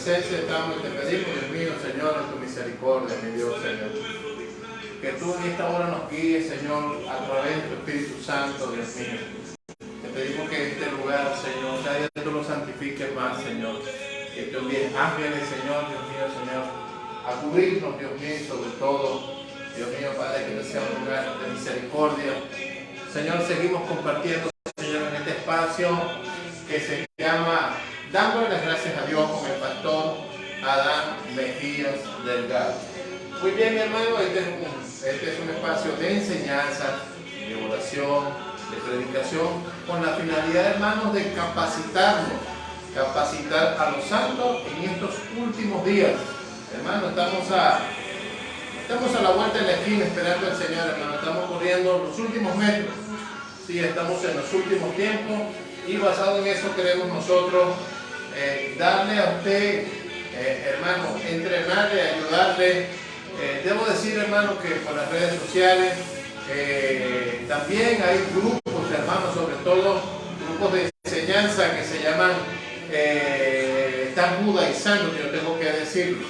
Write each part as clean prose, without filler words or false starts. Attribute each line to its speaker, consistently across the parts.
Speaker 1: presencia estamos y te pedimos, Dios mío, Señor, en tu misericordia, mi Dios, Señor. Que tú en esta hora nos guíes, Señor, a través de tu Espíritu Santo, Dios mío. Te pedimos que en este lugar, Señor, cada día tú lo santifiques más, Señor. Que tú envíes ángeles, Señor, Dios mío, Señor, a cubrirnos, Dios mío, y sobre todo, Dios mío, Padre, que este sea un lugar de misericordia. Señor, seguimos compartiendo, Señor, en este espacio que se llama Dándole las gracias a Dios con el pastor Adán Mejías Delgado. Muy bien, mi hermano, este es un espacio de enseñanza, de oración, de predicación, con la finalidad, hermanos, de capacitarnos, capacitar a los santos en estos últimos días. Hermano, estamos a la vuelta de la esquina esperando al Señor, hermano. Estamos corriendo los últimos metros. Sí, estamos en los últimos tiempos y basado en eso queremos nosotros darle a usted, hermano, entrenarle, ayudarle. Debo decir, hermano, que por las redes sociales también hay grupos, hermanos, sobre todo grupos de enseñanza que se llaman están judaizando, yo tengo que decirlo.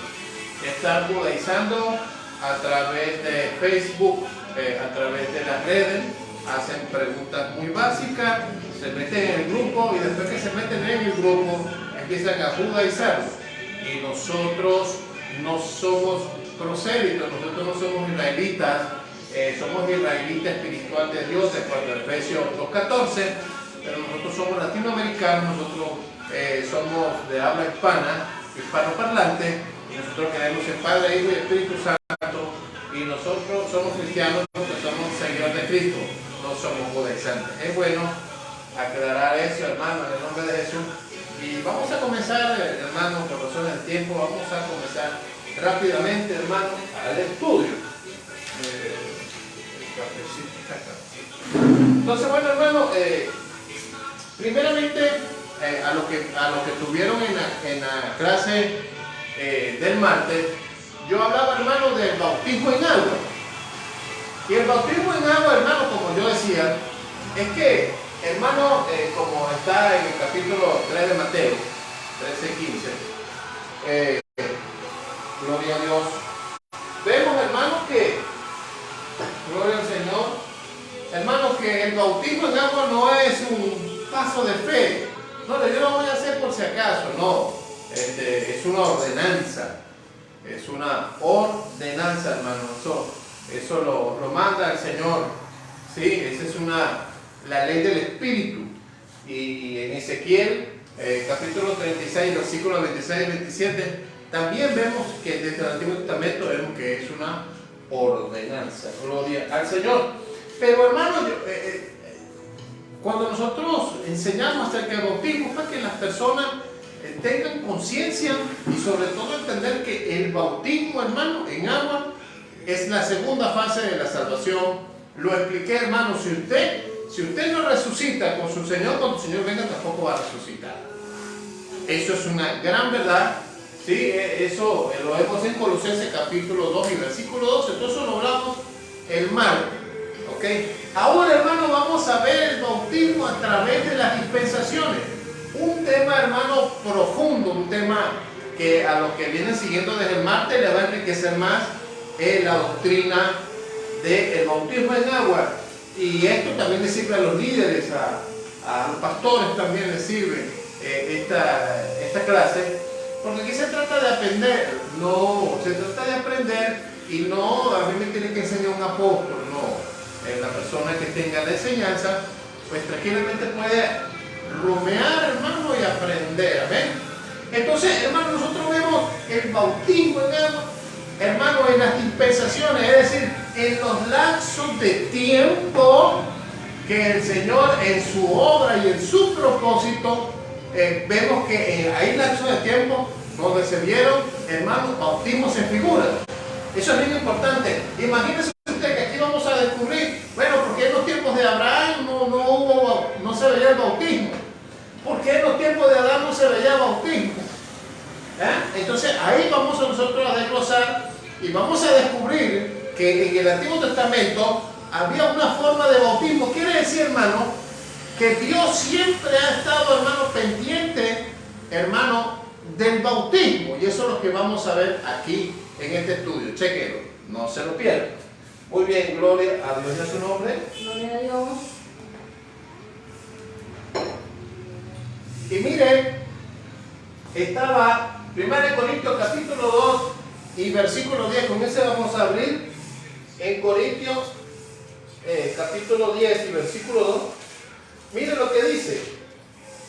Speaker 1: Están judaizando a través de Facebook, a través de las redes, hacen preguntas muy básicas, se meten en el grupo y después que se meten en el grupo empiezan a judaizar. Y nosotros no somos prosélitos, nosotros no somos israelitas, somos israelitas espiritual de Dios, de acuerdo a Efesios 2:14, pero nosotros somos latinoamericanos, nosotros somos de habla hispanoparlante, y nosotros creemos en Padre, Hijo y Espíritu Santo, y nosotros somos cristianos porque somos seguidores de Cristo, no somos judaizantes. Es bueno aclarar eso, hermano, en el nombre de Jesús. Y vamos a comenzar, hermano, por razones del tiempo, vamos a comenzar rápidamente, hermano, al estudio. Entonces, bueno, hermano, primeramente, a lo que tuvieron en la clase del martes, yo hablaba, hermano, del bautismo en agua. Y el bautismo en agua, hermano, como yo decía, es que, hermano, como está en el capítulo 3 de Mateo, 13:15, gloria a Dios, vemos, hermano, que, gloria al Señor, hermano, que el bautismo en agua no es un paso de fe. No, yo lo voy a hacer por si acaso, no. Es una ordenanza. Es una ordenanza, hermano. Eso lo manda el Señor. Sí, esa es la ley del Espíritu. Y en Ezequiel, capítulo 36, versículos 26 y 27, también vemos que desde el Antiguo Testamento vemos que es una ordenanza. Gloria al Señor. Pero, hermano, cuando nosotros enseñamos acerca del bautismo, para que las personas tengan conciencia y sobre todo entender que el bautismo, hermano, en agua es la segunda fase de la salvación. Lo expliqué, hermano. Si usted no resucita con su Señor, cuando el Señor venga tampoco va a resucitar. Eso es una gran verdad. Sí, eso lo vemos en Colosenses capítulo 2 y versículo 12. Todo eso lo hablamos el martes. ¿Okay? Ahora, hermano, vamos a ver el bautismo a través de las dispensaciones. Un tema, hermano, profundo, un tema que a los que vienen siguiendo desde el martes le va a enriquecer más la doctrina del bautismo en agua. Y esto también le sirve a los líderes, a los pastores también les sirve esta clase, porque aquí se trata de aprender, no, se trata de aprender y no, a mí me tiene que enseñar un apóstol, no. La persona que tenga la enseñanza, pues tranquilamente puede rumear, hermano, y aprender, amén. Entonces, hermano, nosotros vemos el bautismo en agua, hermano, en las dispensaciones, es decir, en los lapsos de tiempo que el Señor en su obra y en su propósito, vemos que hay lapsos de tiempo donde se vieron, hermanos, bautismos en figuras. Eso es bien importante. Imagínense usted que aquí vamos a descubrir, bueno, porque en los tiempos de Abraham no se veía el bautismo. ¿Por qué en los tiempos de Adán no se veía el bautismo? Entonces ahí vamos a nosotros a desglosar y vamos a descubrir que en el Antiguo Testamento había una forma de bautismo. Quiere decir, hermano, que Dios siempre ha estado, hermano, pendiente, hermano, del bautismo. y eso es lo que vamos a ver aquí en este estudio. Chequenlo, no se lo pierdan. Muy bien, gloria a Dios y a su nombre.
Speaker 2: Gloria a Dios.
Speaker 1: Y mire, estaba 1 Corintios capítulo 2 y versículo 10, con ese vamos a abrir en Corintios capítulo 10 y versículo 2. Mire lo que dice.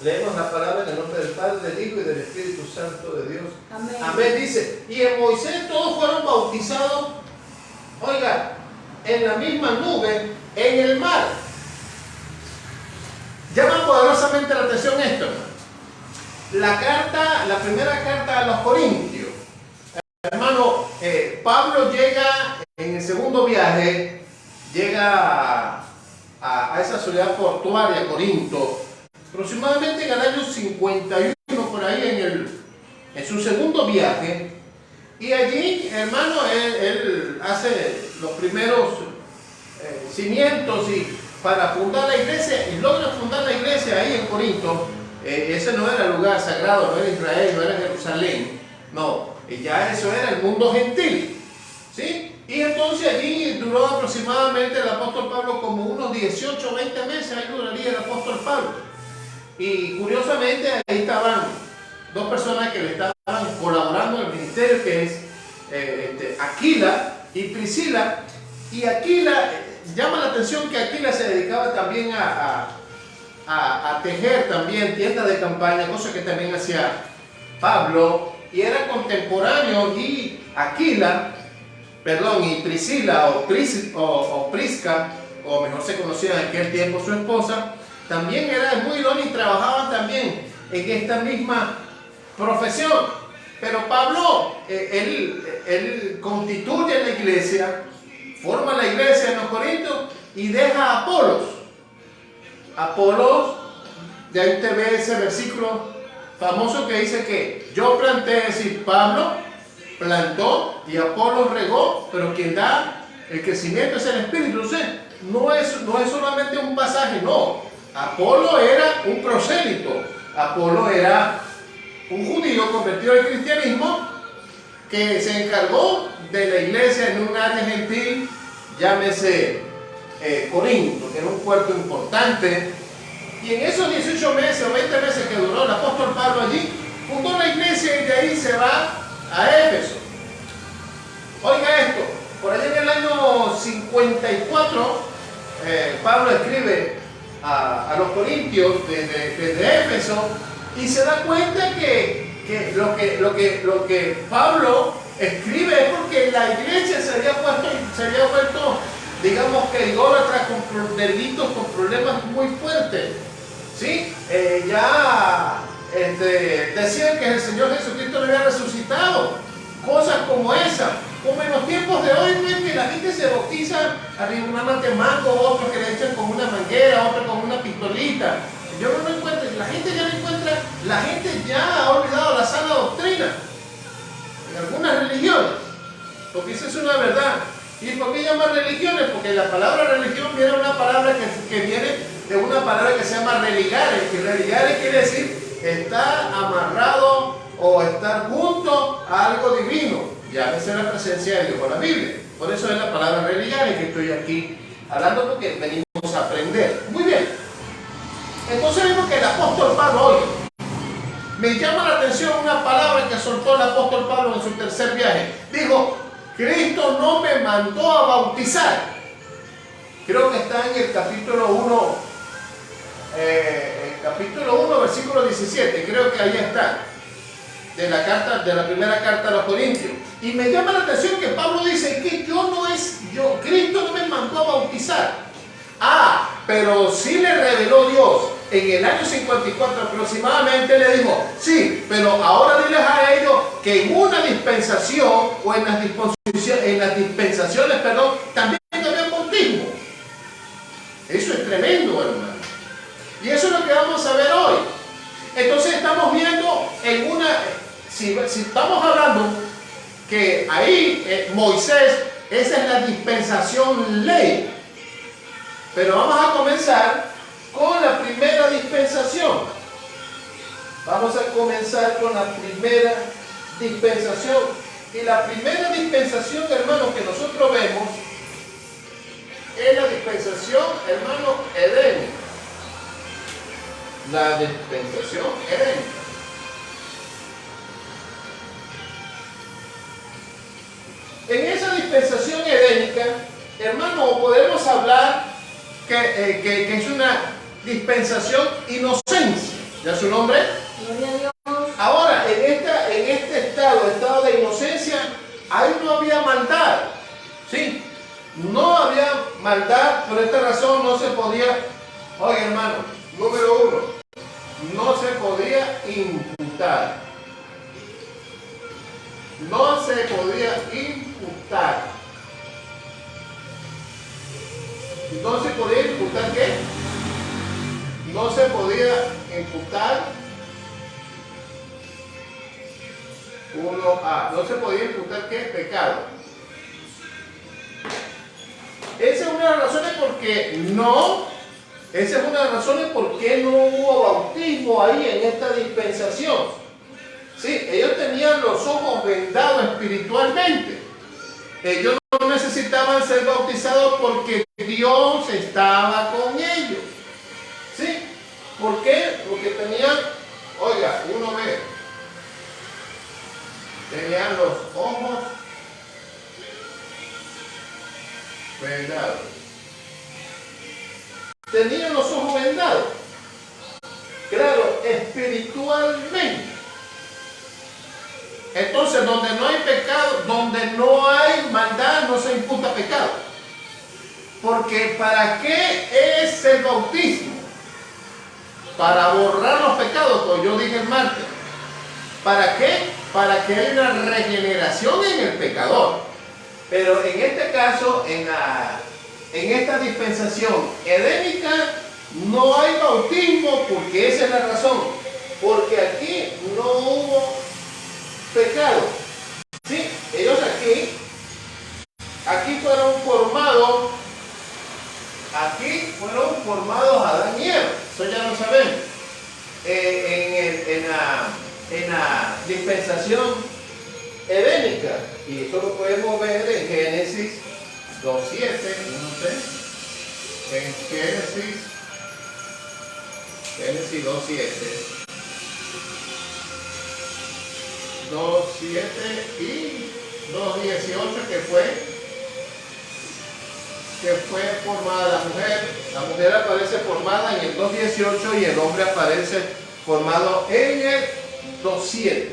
Speaker 1: Leemos la palabra en el nombre del Padre, del Hijo y del Espíritu Santo de Dios.
Speaker 2: Amén.
Speaker 1: Amén. Dice, y en Moisés todos fueron bautizados, oiga, en la misma nube, en el mar. Llama poderosamente la atención esto, hermano. La primera carta a los Corintios. Hermano, Pablo llega en el segundo viaje, llega a esa ciudad portuaria, Corinto, aproximadamente en el año 51, por ahí en su segundo viaje. Y allí, hermano, él hace los primeros cimientos para fundar la iglesia, y logra fundar la iglesia ahí en Corinto. Ese no era el lugar sagrado, no era Israel, no era Jerusalén, no, ya eso era el mundo gentil, ¿sí? Y entonces allí duró aproximadamente el apóstol Pablo como unos 18 o 20 meses, ahí duraría el apóstol Pablo. Y curiosamente ahí estaban dos personas que le estaban colaborando en el ministerio, que es Aquila y Priscila. Y Aquila, llama la atención que Aquila se dedicaba también a tejer también tiendas de campaña, cosa que también hacía Pablo, y era contemporáneo. Y Aquila, y Priscila o Prisca, o mejor se conocía en aquel tiempo su esposa, también era muy idónea y trabajaban también en esta misma profesión. Pero Pablo, él constituye la iglesia, forma la iglesia en los Corintios y deja a Apolos. Apolos, de ahí usted ve ese versículo famoso que dice que yo planté, es decir, Pablo plantó y Apolos regó, pero quien da el crecimiento es el Espíritu. No es solamente un pasaje, no. Apolo era un prosélito, Apolo era un judío convertido al cristianismo que se encargó de la iglesia en un área gentil, llámese Corinto, que era un puerto importante. Y en esos 18 meses o 20 meses que duró el apóstol Pablo allí, fundó la iglesia y de ahí se va a Éfeso. Oiga esto, por allá en el año 54, Pablo escribe a los corintios desde Éfeso, y se da cuenta que lo que Pablo escribe es porque la iglesia se había vuelto, digamos que idólatra, con delitos, con problemas muy fuertes, ¿sí? Decían que el Señor Jesucristo le había resucitado, cosas como esa. Como en los tiempos de hoy, ven que la gente se bautiza, algunos de mango, otros que le echan con una manguera, otros con una pistolita. Yo no lo encuentro, la gente ya ha olvidado la sana doctrina en algunas religiones, porque esa es una verdad. ¿Y por qué llaman religiones? Porque la palabra religión viene de una palabra que viene de una palabra que se llama religare, que religare quiere decir estar amarrado o estar junto a algo divino. Ya esa es la presencia de Dios con la Biblia. Por eso es la palabra religare que estoy aquí hablando, porque venimos a aprender. Muy bien. Entonces vemos que el apóstol Pablo hoy me llama la atención una palabra que soltó el apóstol Pablo en su tercer viaje. Dijo, Cristo no me mandó a bautizar. Creo que está en el capítulo 1, versículo 17. Creo que ahí está. De la primera carta a los Corintios. Y me llama la atención que Pablo dice que Cristo no me mandó a bautizar. Pero sí le reveló Dios en el año 54 aproximadamente, le dijo, sí, pero ahora diles a ellos que en una dispensación o en las dispensaciones, también había bautismo. Eso es tremendo, hermano. Y eso es lo que vamos a ver hoy. Entonces estamos viendo si estamos hablando que ahí Moisés, esa es la dispensación ley. Pero vamos a comenzar con la primera dispensación. Vamos a comenzar con la primera dispensación. Y la primera dispensación, hermano, que nosotros vemos es la dispensación, hermano, edénica. La dispensación edénica. En esa dispensación edénica, hermano, podemos hablar que es una dispensación inocencia. ¿Ya su nombre?
Speaker 2: Gloria a Dios.
Speaker 1: Ahora, en este estado de inocencia, ahí no había maldad. ¿Sí? No había maldad, por esta razón no se podía, oye hermano, número uno, no se podía imputar. No se podía imputar. No se podía imputar ¿qué? No se podía imputar 1A. No se podía imputar ¿qué? Pecado. Esa es una de las razones por qué no hubo bautismo ahí en esta dispensación. Sí, ellos tenían los ojos vendados espiritualmente. Ellos no necesitaban ser bautizados porque Dios estaba con ellos. ¿Sí? ¿Por qué? Porque tenían, oiga, uno ve, tenían los ojos vendados. Tenían los ojos vendados. Claro, espiritualmente. Entonces, donde no hay pecado, donde no hay maldad, no se imputa pecado. Porque ¿para qué es el bautismo? Para borrar los pecados, como yo dije el martes. ¿Para qué? Para que haya una regeneración en el pecador. Pero en este caso, en esta dispensación edénica, no hay bautismo, porque esa es la razón. Porque aquí no hubo pecado. ¿Sí? Ellos aquí fueron formados Adán y Eva. Eso ya lo sabemos. En la dispensación edénica. Y eso lo podemos ver en Génesis 2.7. No sé. En Génesis 2.7. 2.7 y 2.18 que fue formada la mujer. La mujer aparece formada en el 2.18 y el hombre aparece formado en el 2.7.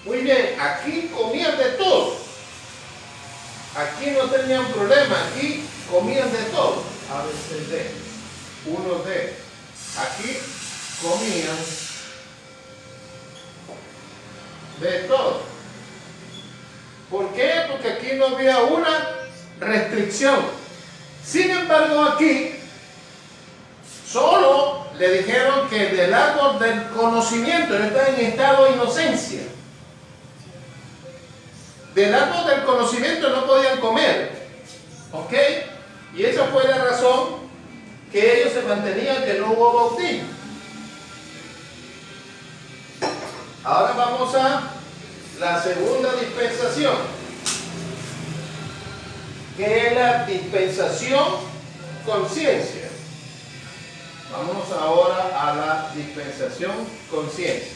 Speaker 1: Muy bien, aquí comían de todo. Aquí no tenían problema, aquí comían de todo. A, B, C, D. 1D. Aquí comían de todo. ¿Por qué? Porque aquí no había una restricción. Sin embargo, aquí solo le dijeron que del árbol del conocimiento, él está en estado de inocencia. Del árbol del conocimiento no podían comer. ¿Ok? Y esa fue la razón que ellos se mantenían que no hubo bautismo. Ahora vamos a la segunda dispensación, que es la dispensación conciencia. Vamos ahora a la dispensación conciencia.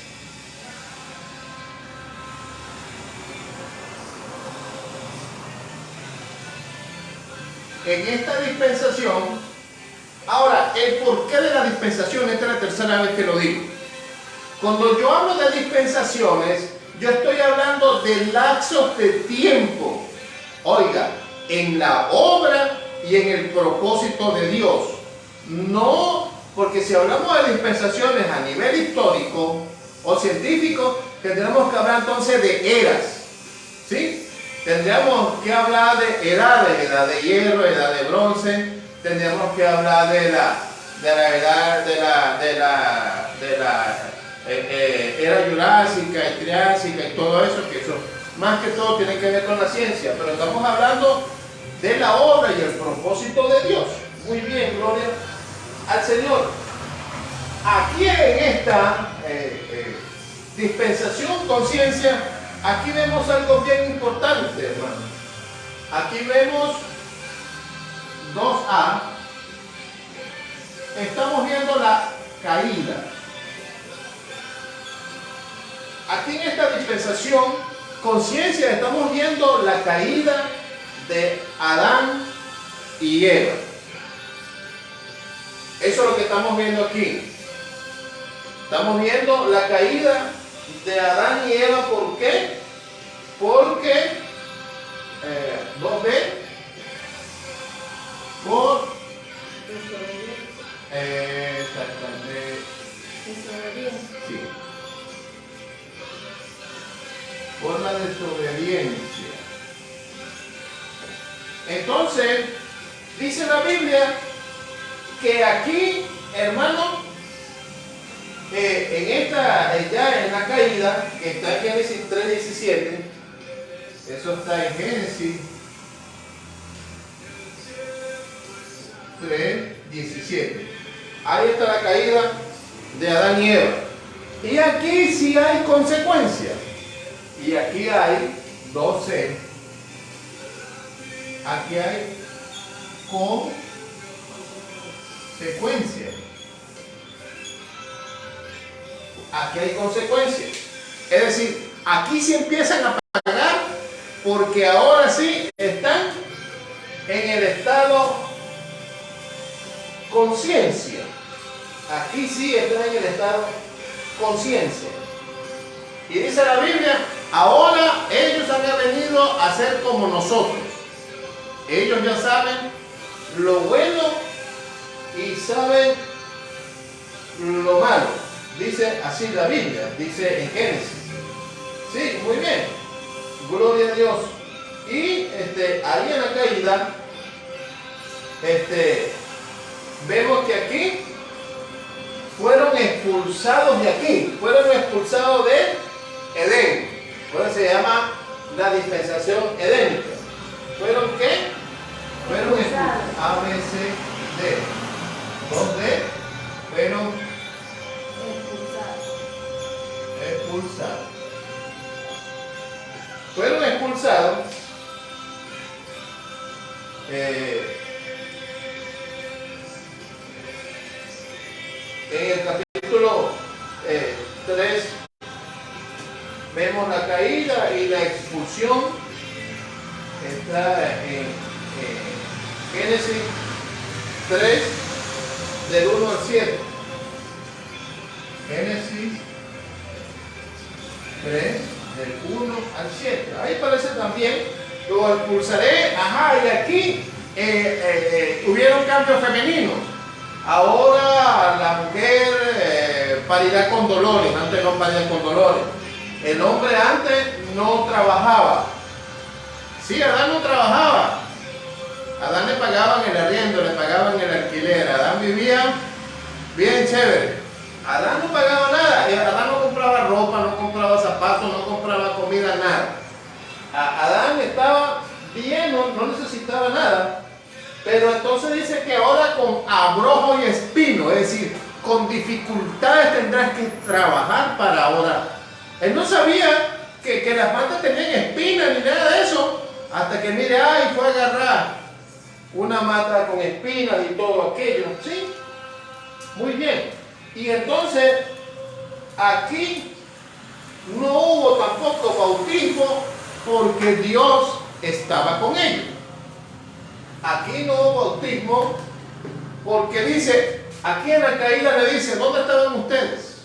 Speaker 1: En esta dispensación, ahora, el porqué de la dispensación, esta es la tercera vez que lo digo. Cuando yo hablo de dispensaciones, yo estoy hablando de lapsos de tiempo. Oiga, en la obra y en el propósito de Dios. No, porque si hablamos de dispensaciones a nivel histórico o científico, tendríamos que hablar entonces de eras. ¿Sí? Tendríamos que hablar de edades, edad de hierro, edad de bronce. Tendríamos que hablar de la edad de la era jurásica y triásica y todo eso, que eso más que todo tiene que ver con la ciencia, pero estamos hablando de la obra y el propósito de Dios. Muy bien, gloria al Señor. Aquí en esta dispensación conciencia, aquí vemos algo bien importante, hermano. Aquí vemos 2A. Estamos viendo la caída. Aquí en esta dispensación, conciencia, estamos viendo la caída de Adán y Eva. Eso es lo que estamos viendo aquí. Estamos viendo la caída de Adán y Eva. ¿Por qué? Porque 2B por exactamente sí, por la desobediencia. Entonces dice la Biblia que aquí, hermano, ya en la caída, que está en Génesis 3:17, eso está en Génesis 3:17. Ahí está la caída de Adán y Eva. Y aquí sí hay consecuencias. Y aquí hay 12. Aquí hay consecuencias. Aquí hay consecuencias. Es decir, aquí sí empiezan a pagar porque ahora sí están en el estado conciencia. Aquí sí están en el estado conciencia. Y dice la Biblia, ahora ellos han venido a ser como nosotros. Ellos ya saben lo bueno y saben lo malo. Dice así la Biblia, dice en Génesis. Sí, muy bien. Gloria a Dios. Y ahí en la caída, vemos que aquí fueron expulsados de aquí, fueron expulsados de Edén. Por eso se llama la dispensación edénica. ¿Fueron qué? Fueron expulsados. A, B, C, D. ¿Dónde? Fueron expulsados. Fueron expulsados. En el capítulo 3 vemos la caída y la expulsión. Está en Génesis 3 del 1 al 7. Génesis 3 del 1 al 7. Ahí aparece también, lo expulsaré. Ajá, y aquí hubieron cambios femeninos. Ahora la mujer parirá con dolores, antes no paría con dolores. El hombre antes no trabajaba. Sí, Adán no trabajaba. Adán le pagaban el arriendo, le pagaban el alquiler. Adán vivía bien chévere. Adán no pagaba nada. Adán no compraba ropa, no compraba zapatos, no compraba comida, nada. Adán estaba bien, no necesitaba nada. Pero entonces dice que ahora con abrojo y espino, es decir, con dificultades tendrás que trabajar para ahora. Él no sabía que las plantas tenían espinas ni nada de eso, hasta que mire, ay, fue a agarrar una mata con espinas y todo aquello, ¿sí? Muy bien. Y entonces, aquí no hubo tampoco bautismo porque Dios estaba con ellos. Aquí no hubo bautismo porque dice, aquí en la caída le dice, ¿dónde estaban ustedes?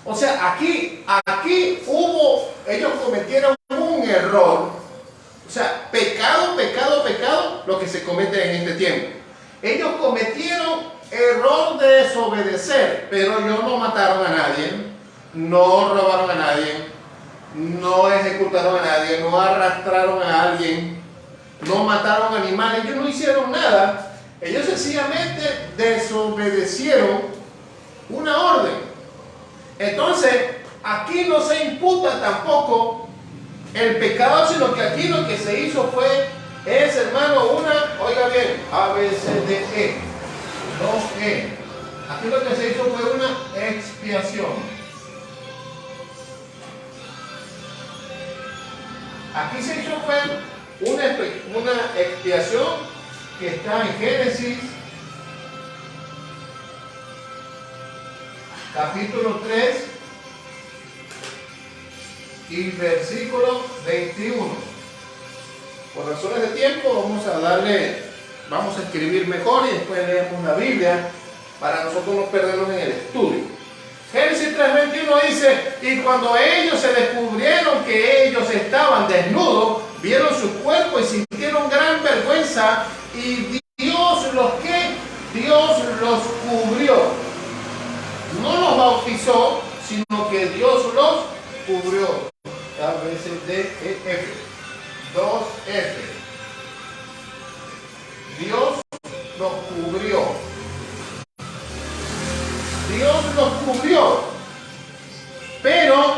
Speaker 1: O sea, aquí ellos cometieron un error. O sea, pecado, lo que se comete en este tiempo. Ellos cometieron error de desobedecer, pero ellos no mataron a nadie, no robaron a nadie, no ejecutaron a nadie, no arrastraron a alguien, no mataron animales, ellos no hicieron nada. Ellos sencillamente desobedecieron una orden. Entonces, aquí no se imputa tampoco el pecado, sino que aquí lo que se hizo es, hermano, oiga bien, A, B, C, D, E, 2E. Aquí lo que se hizo fue una expiación. Aquí se hizo fue una expiación que está en Génesis capítulo 3 y versículo 21. Por razones de tiempo vamos a escribir mejor y después leemos la Biblia para nosotros no perdernos en el estudio. Génesis 3:21 dice: y cuando ellos se descubrieron que ellos estaban desnudos, vieron su cuerpo y sintieron gran vergüenza, y Dios los cubrió. No los bautizó, sino que Dios los cubrió. A veces D, E, F. 2F. Dios los cubrió. Dios los cubrió. Pero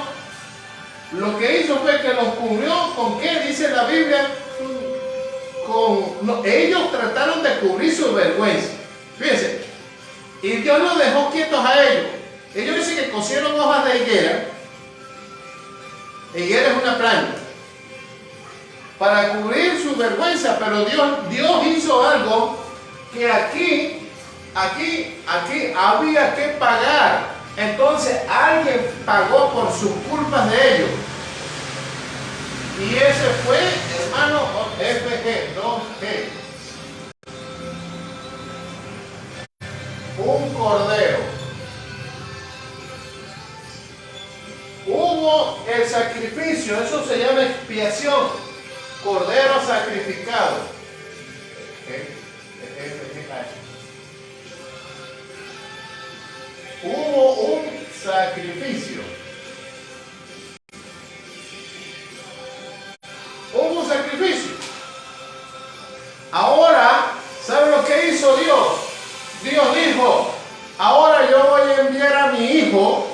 Speaker 1: lo que hizo fue que los cubrió ¿con qué? Dice la Biblia. Ellos trataron de cubrir su vergüenza. Fíjense. Y Dios los dejó quietos a ellos. Ellos dicen que cosieron hojas de higuera. Higuera es una planta. Para cubrir su vergüenza, pero Dios hizo algo que aquí había que pagar. Entonces alguien pagó por sus culpas de ellos. Y ese fue, hermano, FG, 2G. Un cordero. Hubo el sacrificio, eso se llama expiación. Cordero sacrificado. Hubo un sacrificio. Hubo un sacrificio. Ahora, ¿saben lo que hizo Dios? Dios dijo: ahora yo voy a enviar a mi hijo,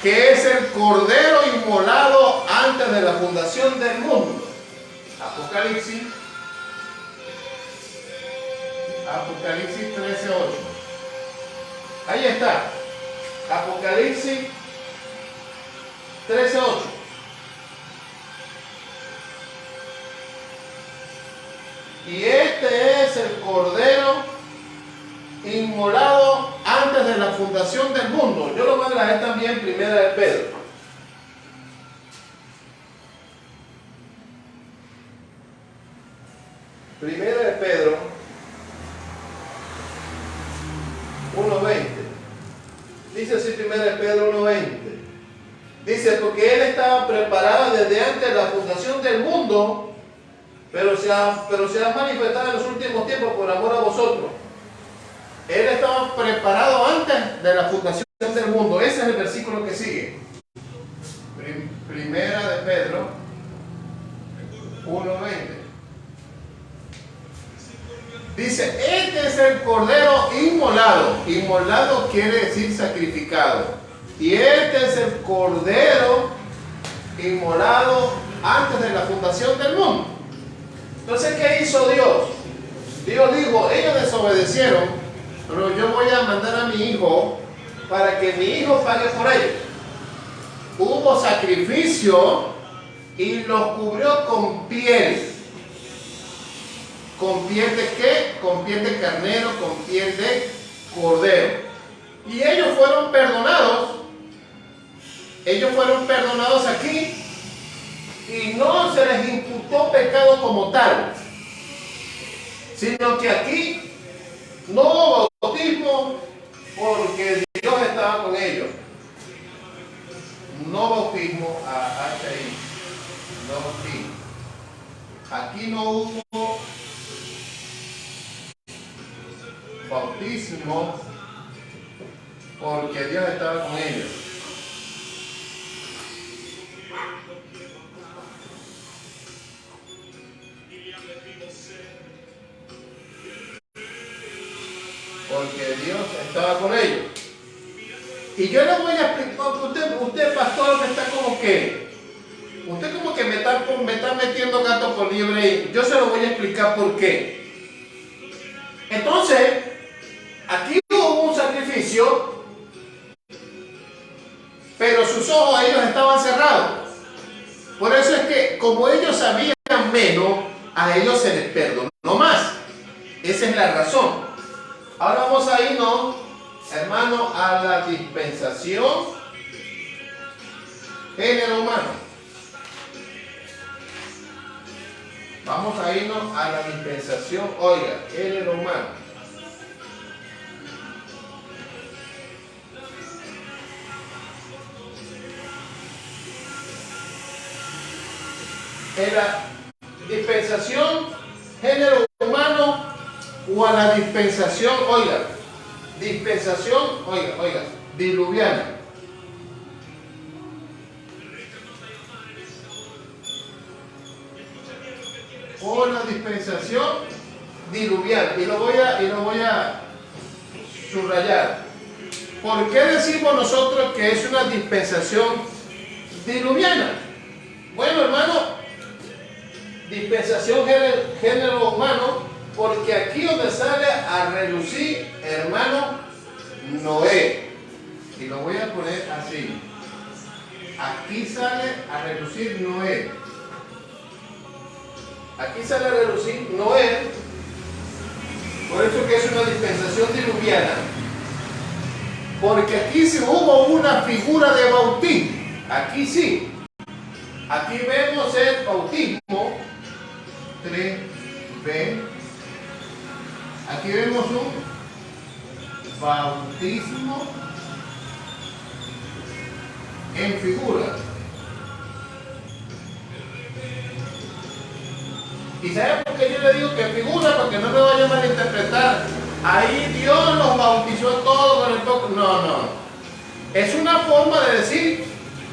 Speaker 1: que es el cordero inmolado antes de la fundación del mundo. Apocalipsis 13:8. Ahí está. Apocalipsis 13:8. Y este es el cordero inmolado antes de la fundación del mundo. Yo lo voy a leer también, Primera de Pedro. Primera de Pedro 1:20. Dice así Primera de Pedro 1:20. Dice: porque Él estaba preparado desde antes de la fundación del mundo, pero se ha manifestado en los últimos tiempos por amor a vosotros. Él estaba preparado antes de la fundación del mundo. Ese es el versículo que sigue. Primera de Pedro 1:20. Dice: este es el cordero inmolado. Inmolado quiere decir sacrificado. Y este es el cordero inmolado antes de la fundación del mundo. Entonces, ¿qué hizo Dios? Dios dijo: ellos desobedecieron, pero yo voy a mandar a mi hijo para que mi hijo pague por ellos. Hubo sacrificio y los cubrió con piel. ¿Con piel de qué? Con piel de carnero, con piel de cordero. Y ellos fueron perdonados. Ellos fueron perdonados aquí y no se les imputó pecado como tal, sino que aquí no hubo bautismo porque Dios estaba con ellos. No bautismo hasta ahí. No bautismo. Aquí no hubo bautismo porque Dios estaba con ellos. Porque Dios estaba con ellos. Y yo les voy a explicar, usted pastor me está como que, usted como que me está metiendo gato por liebre. Yo se lo voy a explicar por qué. Entonces, aquí hubo un sacrificio pero sus ojos ellos estaban cerrados. Por eso es que como ellos sabían menos, a ellos se les perdonó más. Esa es la razón. Ahora vamos a irnos, hermano, a la dispensación género humano. Vamos a irnos a la dispensación, oiga, género humano. En la dispensación género humano o a la dispensación, oiga, diluviana. O la dispensación diluviana. Y lo voy a subrayar. ¿Por qué decimos nosotros que es una dispensación diluviana? Bueno, hermano, dispensación género humano, porque aquí donde sale a relucir, hermano, Noé. Y lo voy a poner así. Aquí sale a relucir Noé. Aquí sale a relucir Noé. Por eso que es una dispensación diluviana. Porque aquí sí hubo una figura de bautismo. Aquí sí. Aquí vemos el bautismo. 3b. Aquí vemos un bautismo en figura. ¿Y sabe por qué yo le digo que figura? Porque no me vaya a malinterpretar. Ahí Dios los bautizó todos con el toque. No. Es una forma de decir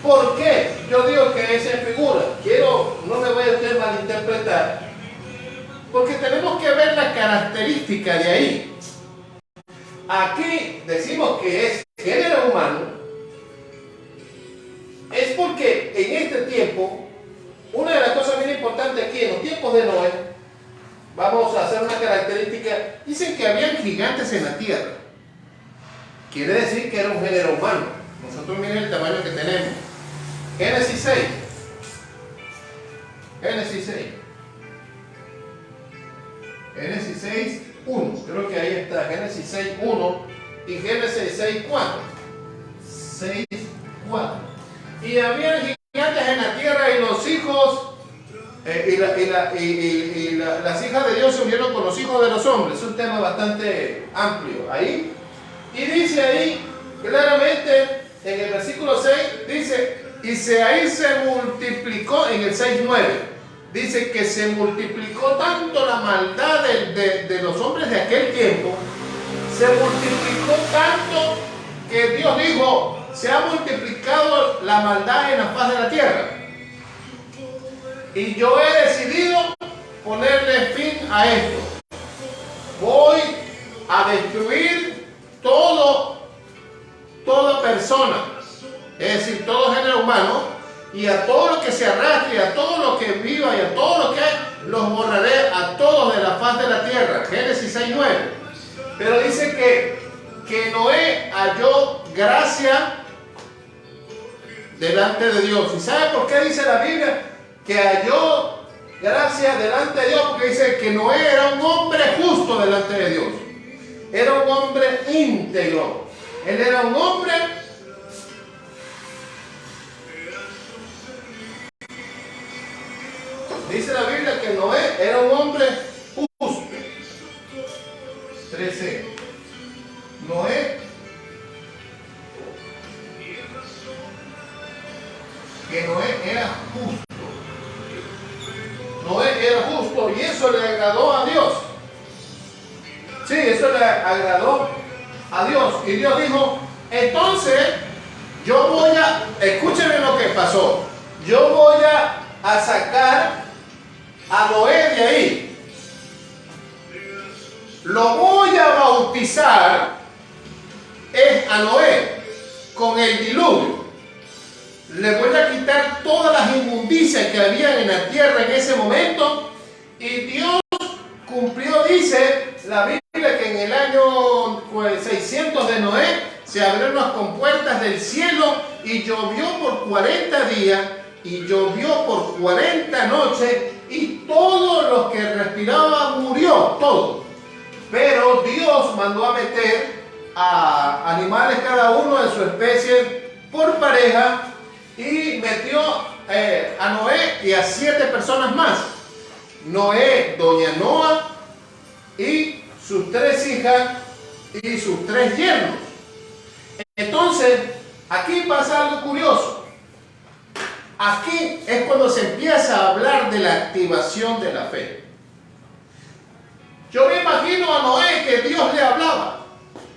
Speaker 1: por qué yo digo que es en figura. No me voy a malinterpretar. Porque tenemos que ver la característica de ahí. Aquí decimos que es género humano. Es porque en este tiempo, una de las cosas bien importantes aquí en los tiempos de Noé, vamos a hacer una característica. Dicen que habían gigantes en la tierra. Quiere decir que era un género humano. Nosotros miren el tamaño que tenemos. Génesis 6. Génesis 6. Génesis 6, 1. Creo que ahí está. Génesis 6, 1 y Génesis 6, 4. 6, 4. Y había gigantes en la tierra y los hijos las hijas de Dios se unieron con los hijos de los hombres. Es un tema bastante amplio ahí. Y dice ahí claramente en el versículo 6, dice, y ahí se multiplicó en el 6, 9. Dice que se multiplicó tanto la maldad de los hombres de aquel tiempo, se multiplicó tanto que Dios dijo, se ha multiplicado la maldad en la faz de la tierra. Y yo he decidido ponerle fin a esto. Voy a destruir toda persona, es decir, todo género humano, y a todo lo que se arrastre, y a todo lo que viva, y a todo lo que los borraré a todos de la faz de la tierra. Génesis 6:9. Pero dice que Noé halló gracia delante de Dios. ¿Y sabe por qué dice la Biblia que halló gracia delante de Dios? Porque dice que Noé era un hombre justo delante de Dios. Era un hombre íntegro. Él era un hombre dice la Biblia que Noé era un hombre justo. 13. Noé, que Noé era justo. Noé era justo y eso le agradó a Dios. Sí, eso le agradó a Dios. Y Dios dijo, entonces yo voy a, escúchenme lo que pasó. Yo voy a sacar a Noé de ahí. Lo voy a bautizar a Noé con el diluvio. Le voy a quitar todas las inmundicias que habían en la tierra en ese momento. Y Dios cumplió, dice la Biblia, que en el año 600 de Noé se abrieron las compuertas del cielo y llovió por 40 días y llovió por 40 noches y todos los que respiraban murió, todo. Pero Dios mandó a meter a animales cada uno de su especie por pareja y metió a Noé y a 7 personas más. Noé, doña Noa y sus 3 hijas y sus 3 yernos. Entonces, aquí pasa algo curioso. Aquí es cuando se empieza a hablar de la activación de la fe. Yo me imagino a Noé que Dios le hablaba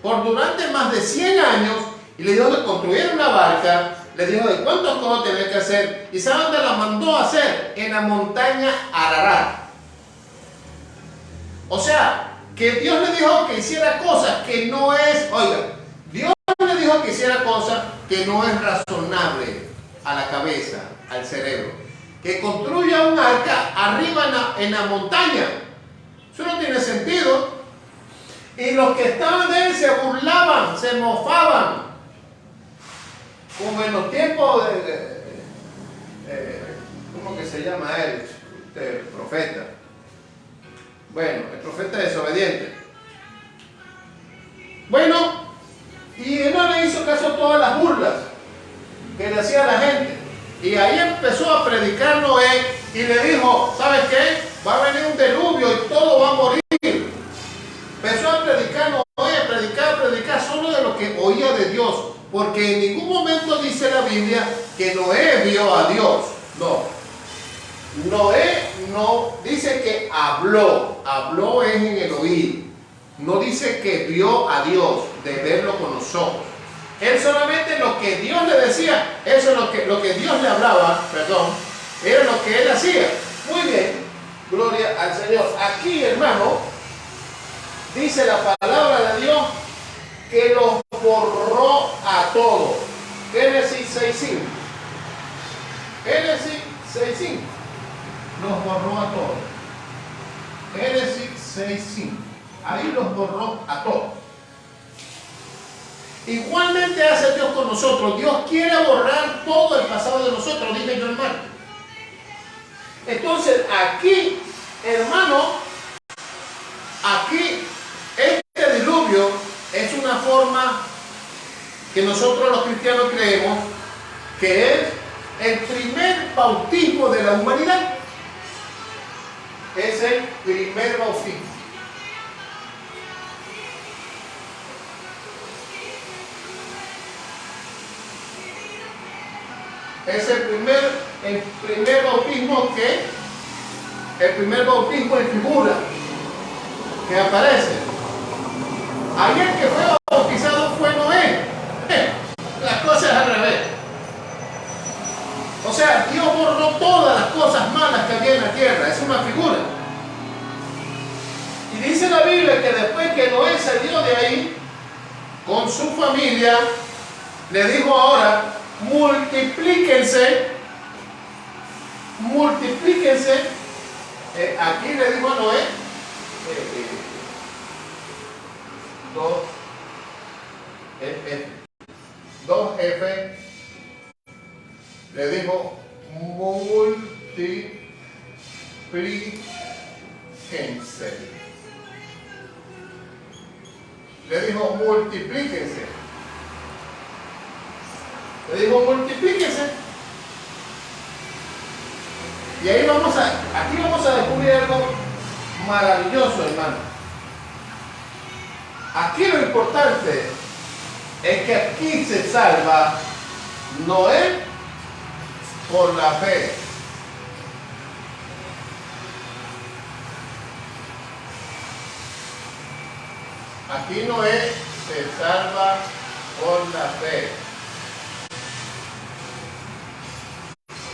Speaker 1: por durante más de 100 años y le dijo de construir una barca, le dijo de cuántas cosas tenía que hacer. ¿Y sabe dónde la mandó a hacer? En la montaña Ararat. O sea, que Dios le dijo que hiciera cosas que no es, oiga, Dios le dijo que hiciera cosas que no es razonable a la cabeza, al cerebro. Que construya un arca arriba en la montaña. Eso no tiene sentido. Y los que estaban de él se burlaban, se mofaban. Como en los tiempos ¿cómo que se llama él? El profeta. Bueno, el profeta desobediente. Bueno, y él no le hizo caso a todas las burlas que le hacía la gente. Y ahí empezó a predicar Noé y le dijo, ¿sabes qué? Va a venir un diluvio y todo va a morir. Empezó a predicar Noé, a predicar solo de lo que oía de Dios. Porque en ningún momento dice la Biblia que Noé vio a Dios. No. Noé no dice que habló. Habló es en el oír. No dice que vio a Dios, de verlo con los ojos. Él solamente lo que Dios le decía, eso es lo que Dios le hablaba, perdón, era lo que él hacía. Muy bien, gloria al Señor. Aquí, hermano, dice la palabra de Dios que los borró a todos. Génesis 6:5. Génesis 6:5. Los borró a todos. Génesis 6:5. Ahí los borró a todos. Igualmente hace Dios con nosotros. Dios quiere borrar todo el pasado de nosotros, dije yo, hermano. Entonces, aquí, hermano, aquí, este diluvio es una forma que nosotros los cristianos creemos que es el primer bautismo de la humanidad. Es el primer bautismo. Es el primer bautismo el primer bautismo en figura que aparece. Ayer que fue bautizado fue Noé. Las cosas al revés. O sea, Dios borró todas las cosas malas que había en la tierra. Es una figura. Y dice la Biblia que después que Noé salió de ahí con su familia, le dijo ahora, multiplíquense. Aquí le dijo a Noé, 2F, le dijo, multiplíquense. Le dijo, multiplíquense. Le dijo, multiplíquense. Y ahí aquí vamos a descubrir algo maravilloso, hermano. Aquí lo importante es que aquí se salva Noé por la fe. Aquí Noé se salva por la fe.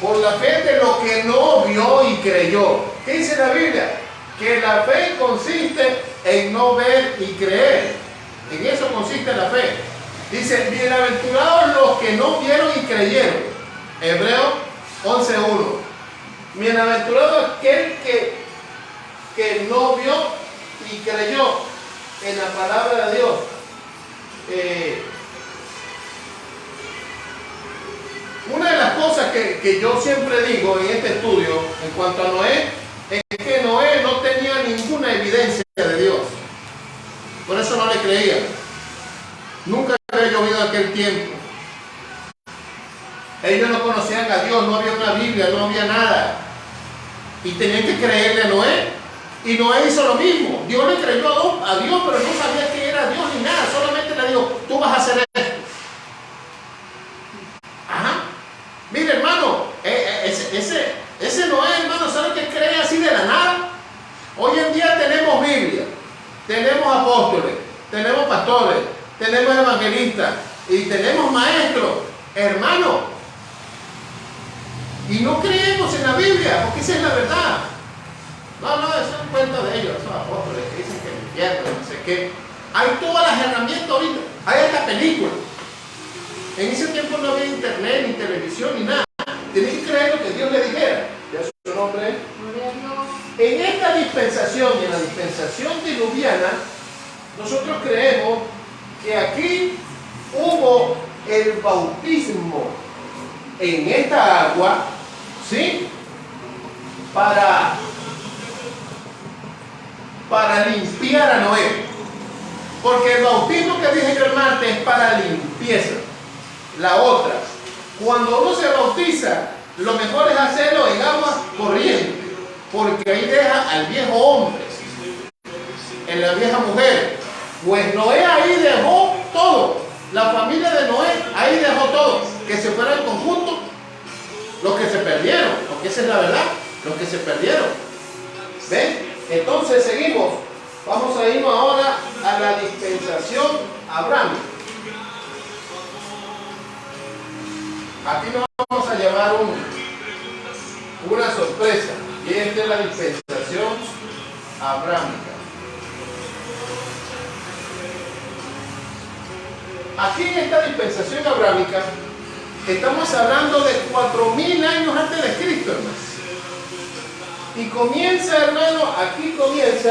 Speaker 1: Por la fe de lo que no vio y creyó. ¿Qué dice la Biblia? Que la fe consiste en no ver y creer. En eso consiste la fe. Dice, bienaventurados los que no vieron y creyeron. Hebreos 11:1. Bienaventurado aquel que no vio y creyó en la palabra de Dios. cosas que yo siempre digo en este estudio en cuanto a Noé es que Noé no tenía ninguna evidencia de Dios. Por eso no le creía. Nunca había llovido en aquel tiempo. Ellos no conocían a Dios, no había una Biblia, no había nada. Y tenían que creerle a Noé. Y Noé hizo lo mismo. Dios le creyó a Dios, pero no sabía que era Dios ni nada. Solamente le dijo, tú vas a hacer esto. Ajá. Mire, hermano, ese Noé, hermano, ¿sabe que cree así de la nada? Hoy en día tenemos Biblia, tenemos apóstoles, tenemos pastores, tenemos evangelistas y tenemos maestros, hermano. Y no creemos en la Biblia, porque esa es la verdad. No, eso es un cuento de ellos, esos apóstoles que dicen que el infierno, no sé qué. Hay todas las herramientas ahorita, hay esta película. En ese tiempo no había internet, ni televisión, ni nada. Tenía que creer lo que Dios le dijera. ¿Ya su nombre? En esta dispensación y en la dispensación diluviana, nosotros creemos que aquí hubo el bautismo en esta agua, ¿sí? Para limpiar a Noé. Porque el bautismo que dije que el martes es para limpieza. La otra, cuando uno se bautiza, lo mejor es hacerlo en agua corriente, porque ahí deja al viejo hombre, en la vieja mujer. Pues Noé ahí dejó todo, la familia de Noé ahí dejó todo, que se fuera en conjunto los que se perdieron, porque esa es la verdad, los que se perdieron. ¿Ven? Entonces seguimos, vamos a irnos ahora a la dispensación abrámica. Aquí nos vamos a llevar una sorpresa, y esta es la dispensación abrámica. Aquí en esta dispensación abrámica estamos hablando de 4000 años antes de Cristo, hermano. Y comienza, hermano, aquí comienza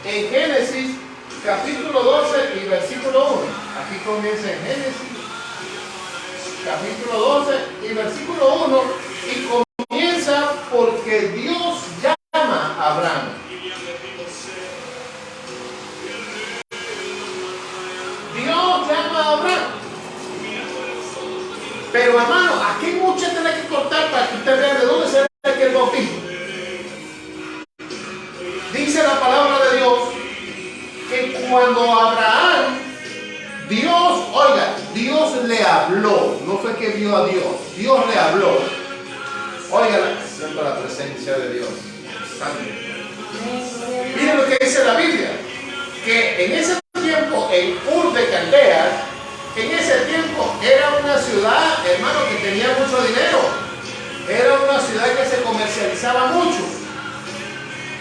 Speaker 1: en Génesis capítulo 12 y versículo 1. Aquí comienza en Génesis capítulo 12 y versículo 1, y comienza porque Dios llama a Abraham. Dios llama a Abraham. Pero hermano, aquí hay mucho que tener que cortar para que usted vea de dónde se ve que el bautismo. Dice la palabra de Dios que cuando Abraham, Dios, oiga, Dios le habló, no fue que vio a Dios, Dios le habló. Oiga, siento la presencia de Dios. Miren lo que dice la Biblia, que en ese tiempo, en Ur de Caldeas, en ese tiempo era una ciudad, hermano, que tenía mucho dinero. Era una ciudad que se comercializaba mucho.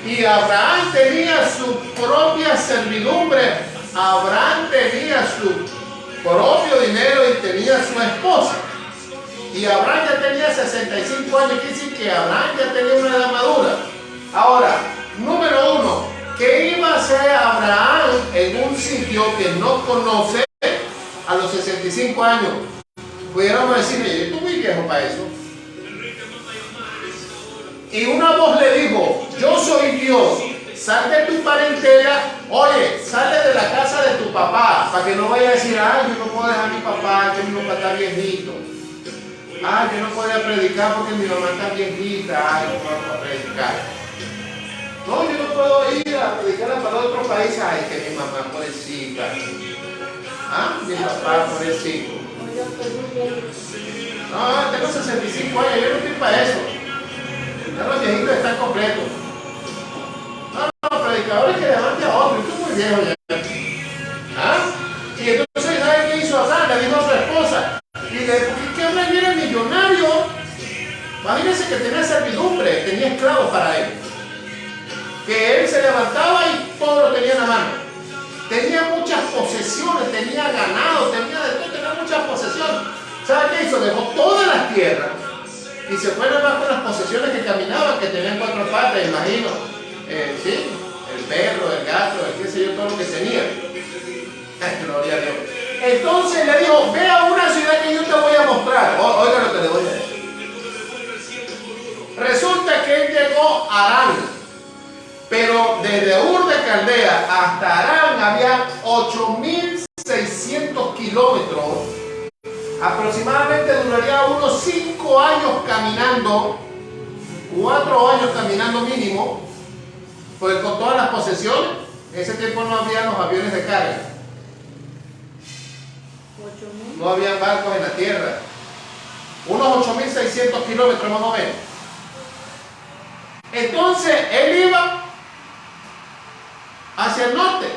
Speaker 1: Y Abraham tenía su propia servidumbre. Abraham tenía su propio dinero y tenía su esposa. Y Abraham ya tenía 65 años, quiere decir que Abraham ya tenía una edad madura. Ahora, número uno, ¿qué iba a hacer Abraham en un sitio que no conoce a los 65 años? Pudiéramos decirle, yo estoy muy viejo para eso. Y una voz le dijo, yo soy Dios. Sal de tu parentela, oye, sale de la casa de tu papá, para que no vaya a decir, ay, yo no puedo dejar a mi papá, que mi papá está viejito. Ay, yo no podía predicar porque mi mamá está viejita, ay, no puedo predicar. No, yo no puedo ir a predicar para otro país, ay, que mi mamá pobrecita. Ah, mi papá pobrecito. No, tengo 65 años, yo no estoy para eso. Ya los viejitos están completos. Predicadores que levante a otro, esto es muy viejo ya. ¿Ah? Y entonces, ¿sabe qué hizo Abraham? Le dijo a su esposa, y le dijo, ¿qué Abraham era millonario? Imagínense que tenía servidumbre, tenía esclavos para él. Que él se levantaba y todo lo tenía en la mano. Tenía muchas posesiones, tenía ganado, tenía de todo, tenía muchas posesiones. ¿Sabe qué hizo? Dejó todas las tierras y se fue nada más con las posesiones que caminaban, que tenían 4 patas, imagino. ¿Sí? El perro, el gato, el qué sé yo, todo lo que tenía. Gloria a Dios. Entonces le dijo, ve a una ciudad que yo te voy a mostrar. Oiga lo que le voy a decir. Caldea hasta Harán había 8.600 kilómetros. Aproximadamente duraría unos 5 años caminando, 4 años caminando mínimo, pues con todas las posesiones. En ese tiempo no había los aviones de carga. No había barcos en la tierra. Unos 8.600 kilómetros más o menos. Entonces él iba hacia el norte,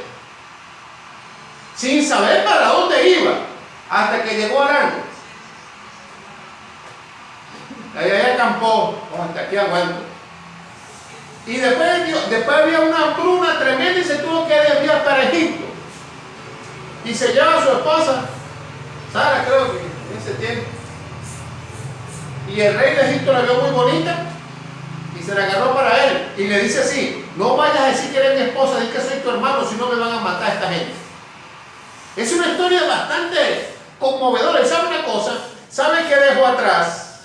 Speaker 1: sin saber para dónde iba, hasta que llegó a Harán. Ahí acampó, hasta aquí aguanto. Y después había una hambruna tremenda y se tuvo que desviar para Egipto. Y se lleva a su esposa, Sara, creo que en ese tiempo. Y el rey de Egipto la vio muy bonita y se la agarró para él. Y le dice así: no vayas a decir que eres mi esposa, di que soy tu hermano, si no me van a matar a esta gente. Es una historia bastante conmovedora. ¿Y sabe una cosa? ¿Sabe qué dejó atrás?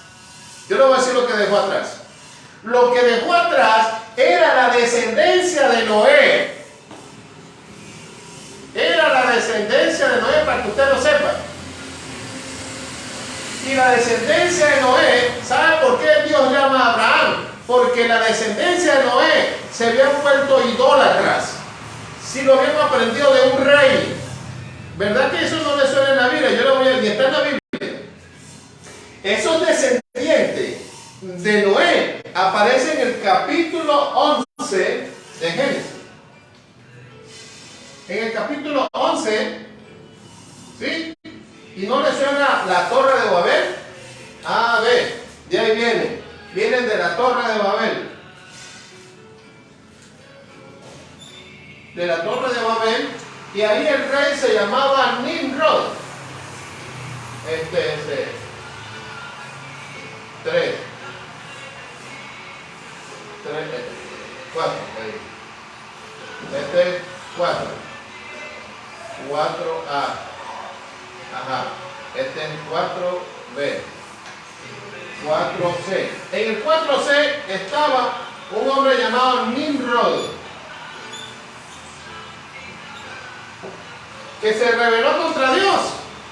Speaker 1: Yo le voy a decir lo que dejó atrás. Lo que dejó atrás era la descendencia de Noé. Era la descendencia de Noé, para que usted lo sepa. Y la descendencia de Noé, ¿sabe por qué Dios llama a Abraham? Porque la descendencia de Noé se habían vuelto idólatras. Si lo habían aprendido de un rey. ¿Verdad que eso no le suena en la Biblia? Yo le voy a decir, está en la Biblia. Esos descendientes de Noé aparecen en el capítulo 11 de Génesis. En el capítulo 11, ¿sí? ¿Y no le suena la Torre de Babel? Ah, ve, de ahí vienen de la Torre de Babel. De la Torre de Babel, y ahí el rey se llamaba Nimrod. Cuatro. 4A. Ajá. Este es 4B. 4C. En el 4C estaba un hombre llamado Nimrod, que se rebeló contra Dios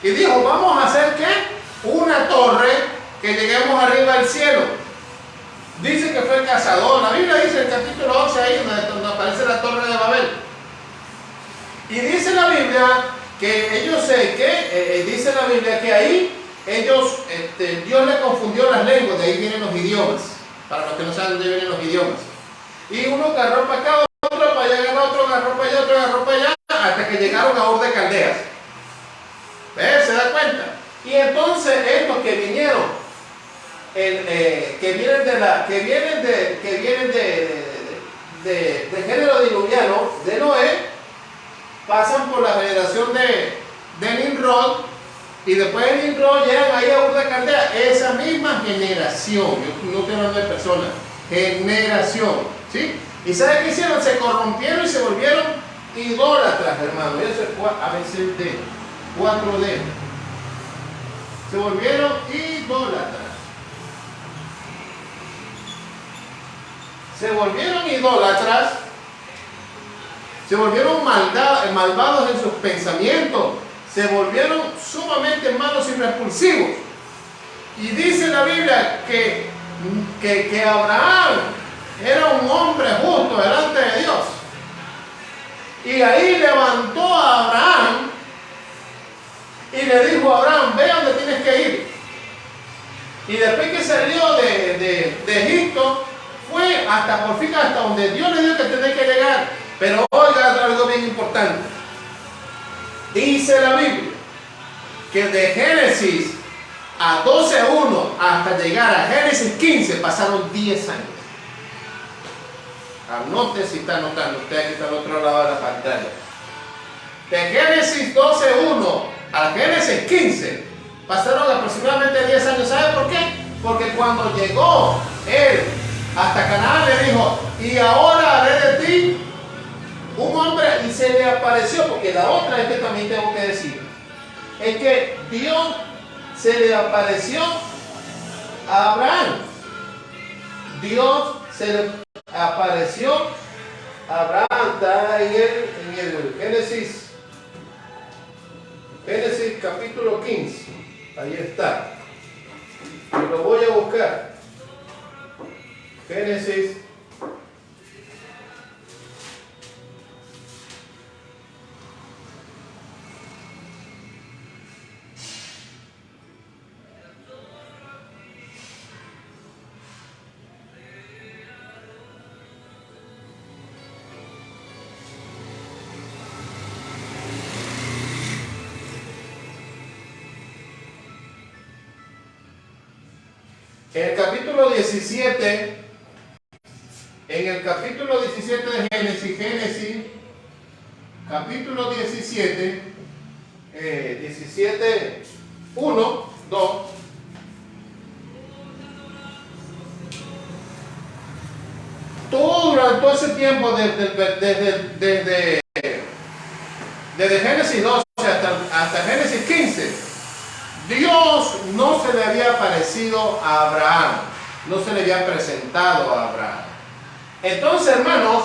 Speaker 1: y dijo: vamos a hacer ¿qué? Una torre que lleguemos arriba del cielo. Dice que fue el cazador. La Biblia dice en el capítulo 11 ahí donde aparece la Torre de Babel. Y dice la Biblia que ellos dice la Biblia que ahí ellos, Dios le confundió las lenguas. De ahí vienen los idiomas. Para los que no saben de dónde vienen los idiomas. Y uno agarró para acá, otro para allá, agarró otro, agarró para allá, otro agarró para allá, hasta que llegaron a Ur de Caldeas. ¿Ves? ¿Se da cuenta? Y entonces estos que vinieron, que vienen de género diluviano, de Noé, pasan por la generación de Nimrod, y después de Nimrod llegan ahí a Ur de Caldea. Esa misma generación, yo no estoy hablando de personas, generación, ¿sí? ¿Y sabe qué hicieron? Se corrompieron y se volvieron idólatras, hermano. Eso es ABCD, 4D. Se volvieron idólatras. Se volvieron idólatras. Se volvieron malvados en sus pensamientos. Se volvieron sumamente malos y repulsivos. Y dice la Biblia que Abraham era un hombre justo delante de Dios. Y ahí levantó a Abraham y le dijo a Abraham: ve a donde tienes que ir. Y después que salió de Egipto, fue hasta por fin hasta donde Dios le dijo que tenía que llegar. Pero oiga algo bien importante. Dice la Biblia que de Génesis a 12:1 hasta llegar a Génesis 15 pasaron 10 años. Anote si está anotando usted, aquí está al otro lado de la pantalla. De Génesis 12:1 a Génesis 15 pasaron aproximadamente 10 años. ¿Sabe por qué? Porque cuando llegó él hasta Canaán le dijo: y ahora haré de ti un hombre, y se le apareció, porque la otra es que también tengo que decir, es que Dios se le apareció a Abraham. Dios se le apareció Abraham está en el Génesis capítulo 15. Ahí está. Y lo voy a buscar. Génesis. En el capítulo 17, de Génesis, capítulo 17, 1, 2. Todo ese tiempo, desde Génesis 12 hasta Génesis 15, Dios no se le había aparecido a Abraham, no se le había presentado a Abraham. Entonces, hermanos,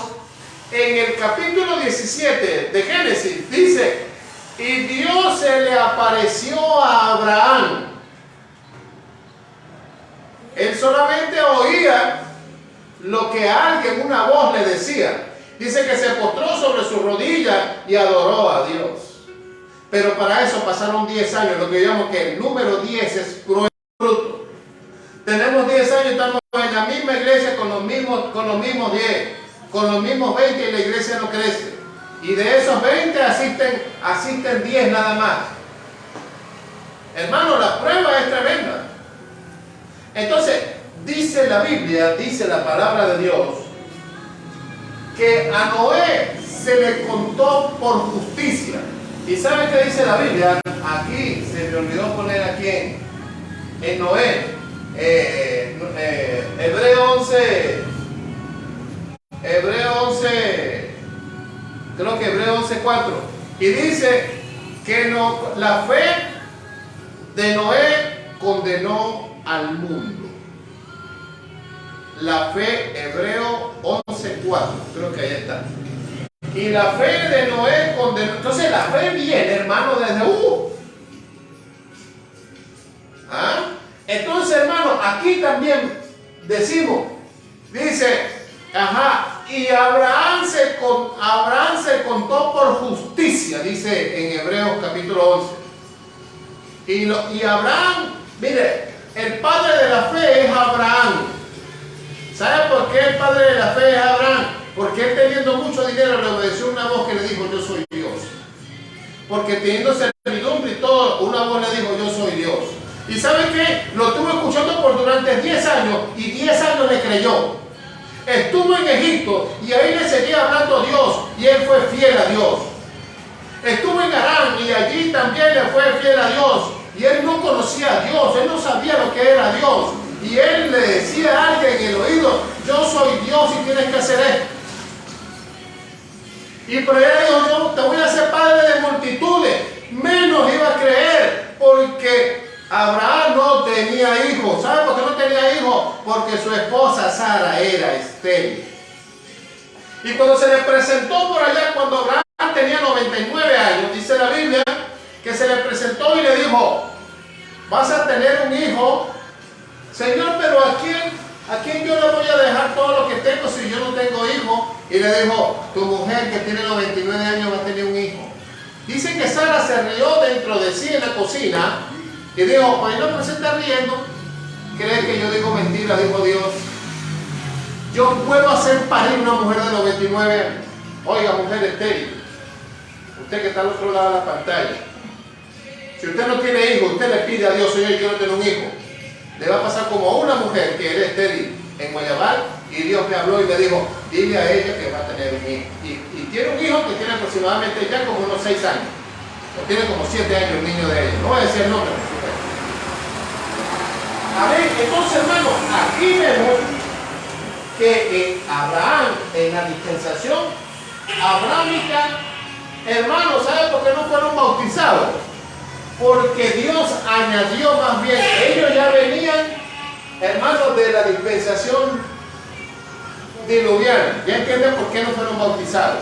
Speaker 1: en el capítulo 17 de Génesis dice, y Dios se le apareció a Abraham. Él solamente oía lo que alguien, una voz le decía. Dice que se postró sobre su rodilla y adoró a Dios. Pero para eso pasaron 10 años, lo que llamamos que el número 10 es fruto. Tenemos 10 años, estamos en la misma iglesia con los mismos 10, con los mismos 20 y la iglesia no crece. Y de esos 20 asisten 10 nada más. Hermano, la prueba es tremenda. Entonces, dice la Biblia, dice la palabra de Dios, que a Noé se le contó por justicia. ¿Y saben qué dice la Biblia? Aquí, se me olvidó poner aquí en Noé, Hebreo 11, creo que Hebreo 11:4. Y dice que la fe de Noé condenó al mundo. La fe, Hebreo 11:4, creo que ahí está. Y la fe de Noé condenó. Entonces la fe viene, hermano, desde Entonces, hermano, aquí también decimos, dice, y Abraham se contó por justicia, dice en Hebreos capítulo 11. Y Abraham, mire, el padre de la fe es Abraham. ¿Sabe por qué el padre de la fe es Abraham? Porque él, teniendo mucho dinero, le obedeció una voz que le dijo, yo soy Dios. Porque teniendo servidumbre y todo, una voz le dijo, yo soy Dios. ¿Y sabe qué? Lo estuvo escuchando por durante 10 años y 10 años le creyó. Estuvo en Egipto y ahí le seguía hablando a Dios y él fue fiel a Dios. Estuvo en Harán y allí también le fue fiel a Dios y él no conocía a Dios, él no sabía lo que era Dios. Y él le decía a alguien en el oído, yo soy Dios y tienes que hacer esto. Y por él dijo, yo te voy a hacer padre de multitudes. Menos iba a creer porque Abraham no tenía hijos. ¿Sabe por qué no tenía hijos? Porque su esposa Sara era estéril. Y cuando se le presentó por allá, cuando Abraham tenía 99 años, dice la Biblia, que se le presentó y le dijo, vas a tener un hijo. Señor, pero ¿a quién yo le voy a dejar todo lo que tengo si yo no tengo hijo? Y le dijo, tu mujer que tiene 99 años va a tener un hijo. Dice que Sara se rió dentro de sí en la cocina y dijo, pues no, pues se está riendo. ¿Cree que yo digo mentira? Dijo Dios. Yo puedo hacer parir una mujer de 99 años. Oiga, mujer estéril, usted que está al otro lado de la pantalla, si usted no tiene hijo, usted le pide a Dios, Señor, yo quiero tener un hijo. Le va a pasar como a una mujer que era estéril en Guayabal y Dios me habló y me dijo, dile a ella que va a tener un hijo. Y tiene un hijo que tiene aproximadamente ya como unos 6 años. O tiene como 7 años el niño de ella. No voy a decir el nombre, por supuesto. A ver, entonces, hermano, aquí vemos que Abraham, en la dispensación abrámica, hermano, ¿sabe por qué no fueron bautizados? Porque Dios añadió más bien, ellos ya venían, hermanos, de la dispensación diluviana. ¿Ya entienden por qué no fueron bautizados?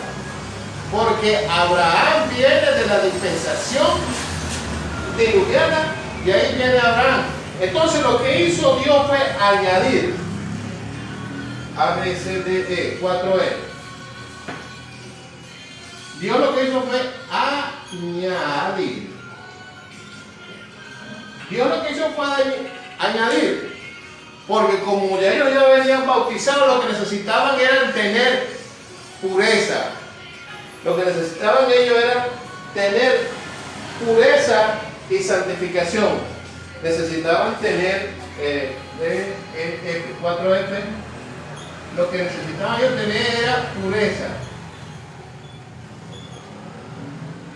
Speaker 1: Porque Abraham viene de la dispensación diluviana y ahí viene Abraham. Entonces lo que hizo Dios fue añadir A, B, C, D, E, 4E. Dios lo que hizo fue añadir. Dios lo que hizo fue añadir. Porque como ya ellos ya venían bautizados, lo que necesitaban era tener pureza. Lo que necesitaban ellos era tener pureza y santificación. Necesitaban tener 4F. Lo que necesitaban ellos tener era pureza.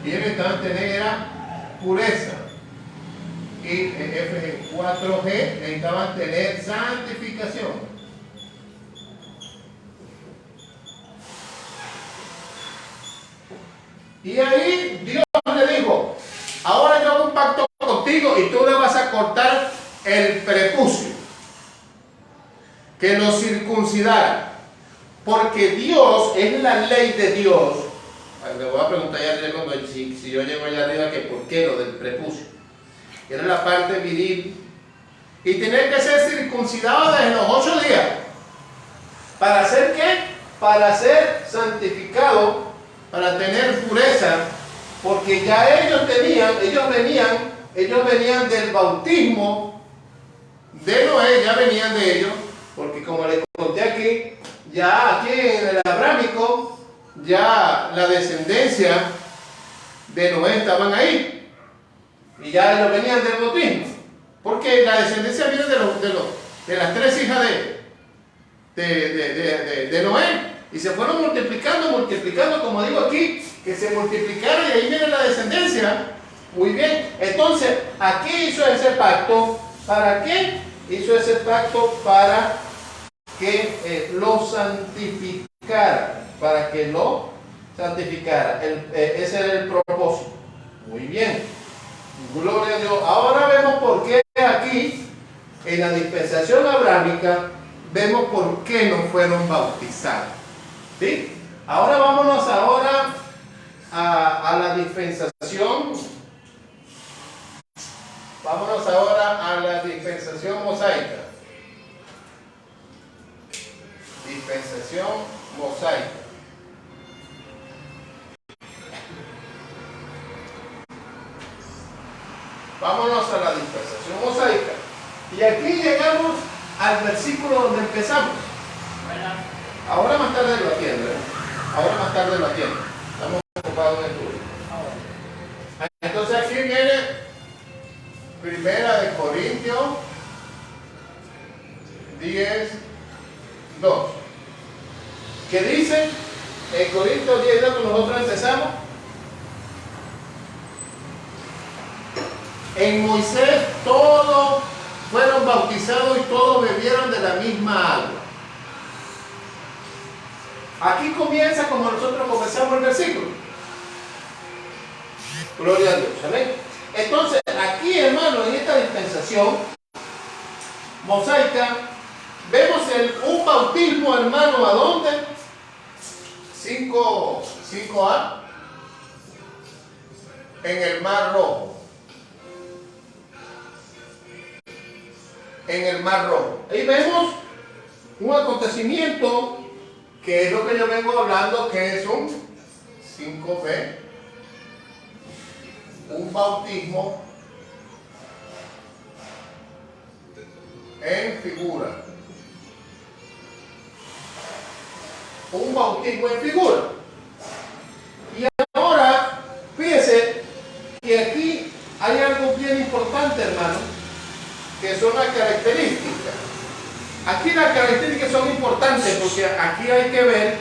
Speaker 1: Y ellos necesitaban tener era pureza. Y F 4G necesitaban tener santificación. Y ahí Dios le dijo, ahora yo hago un pacto contigo y tú le vas a cortar el prepucio, que lo circuncidara, porque Dios es la ley de Dios. Le voy a preguntar allá arriba, si yo llego allá arriba, que por qué lo del prepucio. Era la parte viril y tener que ser circuncidado desde los 8 días. ¿Para hacer qué? Para ser santificado, para tener pureza, porque ya ellos venían del bautismo de Noé, ya venían de ellos, porque como les conté aquí, ya aquí en el abrámico, ya la descendencia de Noé estaban ahí. Y ya ellos venían del bautismo. Porque la descendencia viene de las 3 hijas de Noé. Y se fueron multiplicando, como digo aquí, que se multiplicaron y ahí viene la descendencia. Muy bien. Entonces, aquí hizo ese pacto. ¿Para qué? Hizo ese pacto para que lo santificara. Para que lo santificara. Ese era el propósito. Muy bien. Gloria a Dios. Ahora vemos por qué aquí, en la dispensación abrámica, vemos por qué no fueron bautizados. ¿Sí? Ahora vámonos a la dispensación. Vámonos ahora a la dispensación mosaica. Dispensación mosaica. Vámonos a la dispensación mosaica. Y aquí llegamos al versículo donde empezamos. Ahora más tarde lo atiendo. Ahora más tarde lo atiendo. Estamos ocupados en el estudio. Entonces aquí viene Primera de Corintios 10:2. ¿Qué dice? En Corintios 10:2 que nosotros empezamos. En Moisés todos fueron bautizados y todos bebieron de la misma agua. Aquí comienza como nosotros comenzamos el versículo. Gloria a Dios. ¿Amén? Entonces, aquí, hermano, en esta dispensación mosaica, vemos un bautismo, hermano, ¿a dónde? 5A. En el Mar Rojo. En el Mar Rojo. Ahí vemos un acontecimiento que es lo que yo vengo hablando, que es un 5B, un bautismo en figura. Un bautismo en figura. Y ahora, fíjese que aquí hay algo bien importante, hermano, que son las características. Aquí las características son importantes porque aquí hay que ver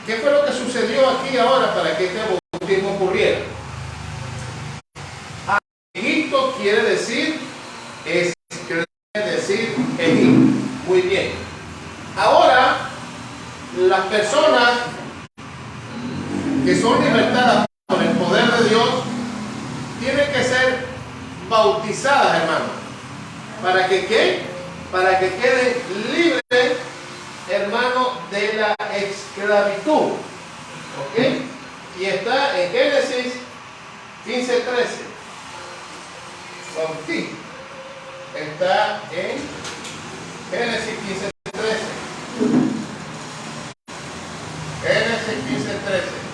Speaker 1: qué fue lo que sucedió aquí ahora para que este bautismo ocurriera. Egipto quiere decir Egipto. Muy bien. Ahora, las personas que son libertadas por el poder de Dios tienen que ser bautizadas, hermano. ¿Para que qué? Para que queden libres hermano, de la esclavitud. ¿Ok? Y está en Génesis 15:13. Bautismo. Está en Génesis 15:13. Génesis 15:13.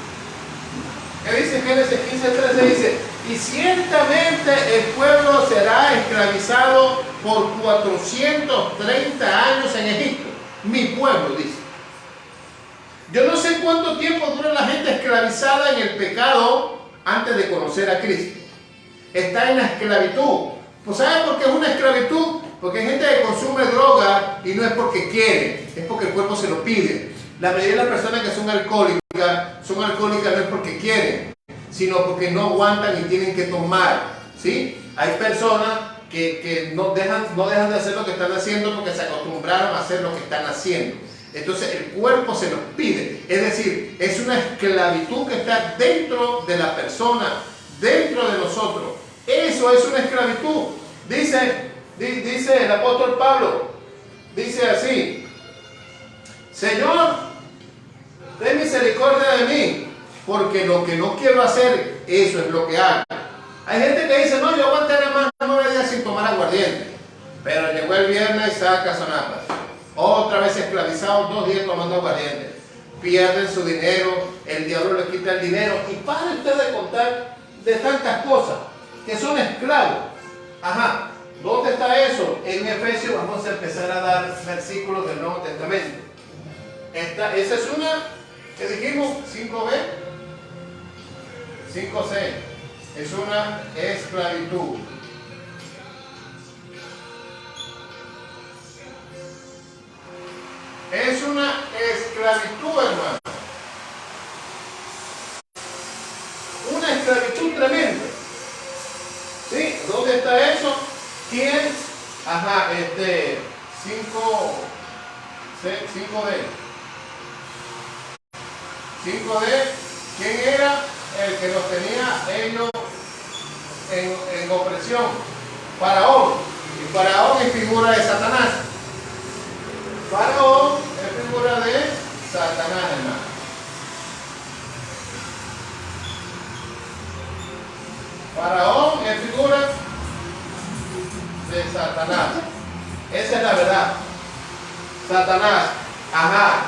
Speaker 1: ¿Qué dice Génesis 15:13? Dice, y ciertamente el pueblo será esclavizado por 430 años en Egipto. Mi pueblo, dice. Yo no sé cuánto tiempo dura la gente esclavizada en el pecado antes de conocer a Cristo. Está en la esclavitud. Pues ¿sabe por qué es una esclavitud? Porque hay gente que consume droga y no es porque quiere, es porque el cuerpo se lo pide. La mayoría de las personas que son alcohólicas no es porque quieren, sino porque no aguantan y tienen que tomar, ¿sí? Hay personas que no dejan de hacer lo que están haciendo porque se acostumbraron a hacer lo que están haciendo. Entonces el cuerpo se los pide. Es decir, es una esclavitud que está dentro de la persona, dentro de nosotros. Eso es una esclavitud. Dice el apóstol Pablo, dice así: Señor, ten misericordia de mí, porque lo que no quiero hacer, eso es lo que hago. Hay gente que dice, no, yo aguanté nada más 9 días sin tomar aguardiente, pero llegó el viernes y saca sonapas. Otra vez esclavizados 2 días tomando aguardiente. Pierden su dinero, el diablo les quita el dinero. Y para usted de contar de tantas cosas que son esclavos. Ajá, ¿dónde está eso? En Efesios vamos a empezar a dar versículos del Nuevo Testamento. Esa es una que dijimos, 5b, 5c. Es una esclavitud. Es una esclavitud, hermano. Una esclavitud tremenda. ¿Sí? ¿Dónde está eso? ¿Quién? Ajá, 5D. 5D, ¿quién era el que los tenía ellos en opresión? Faraón. Y Faraón es figura de Satanás. Faraón es figura de Satanás, hermano. Faraón es figura de Satanás. Esa es la verdad. Satanás. Ajá.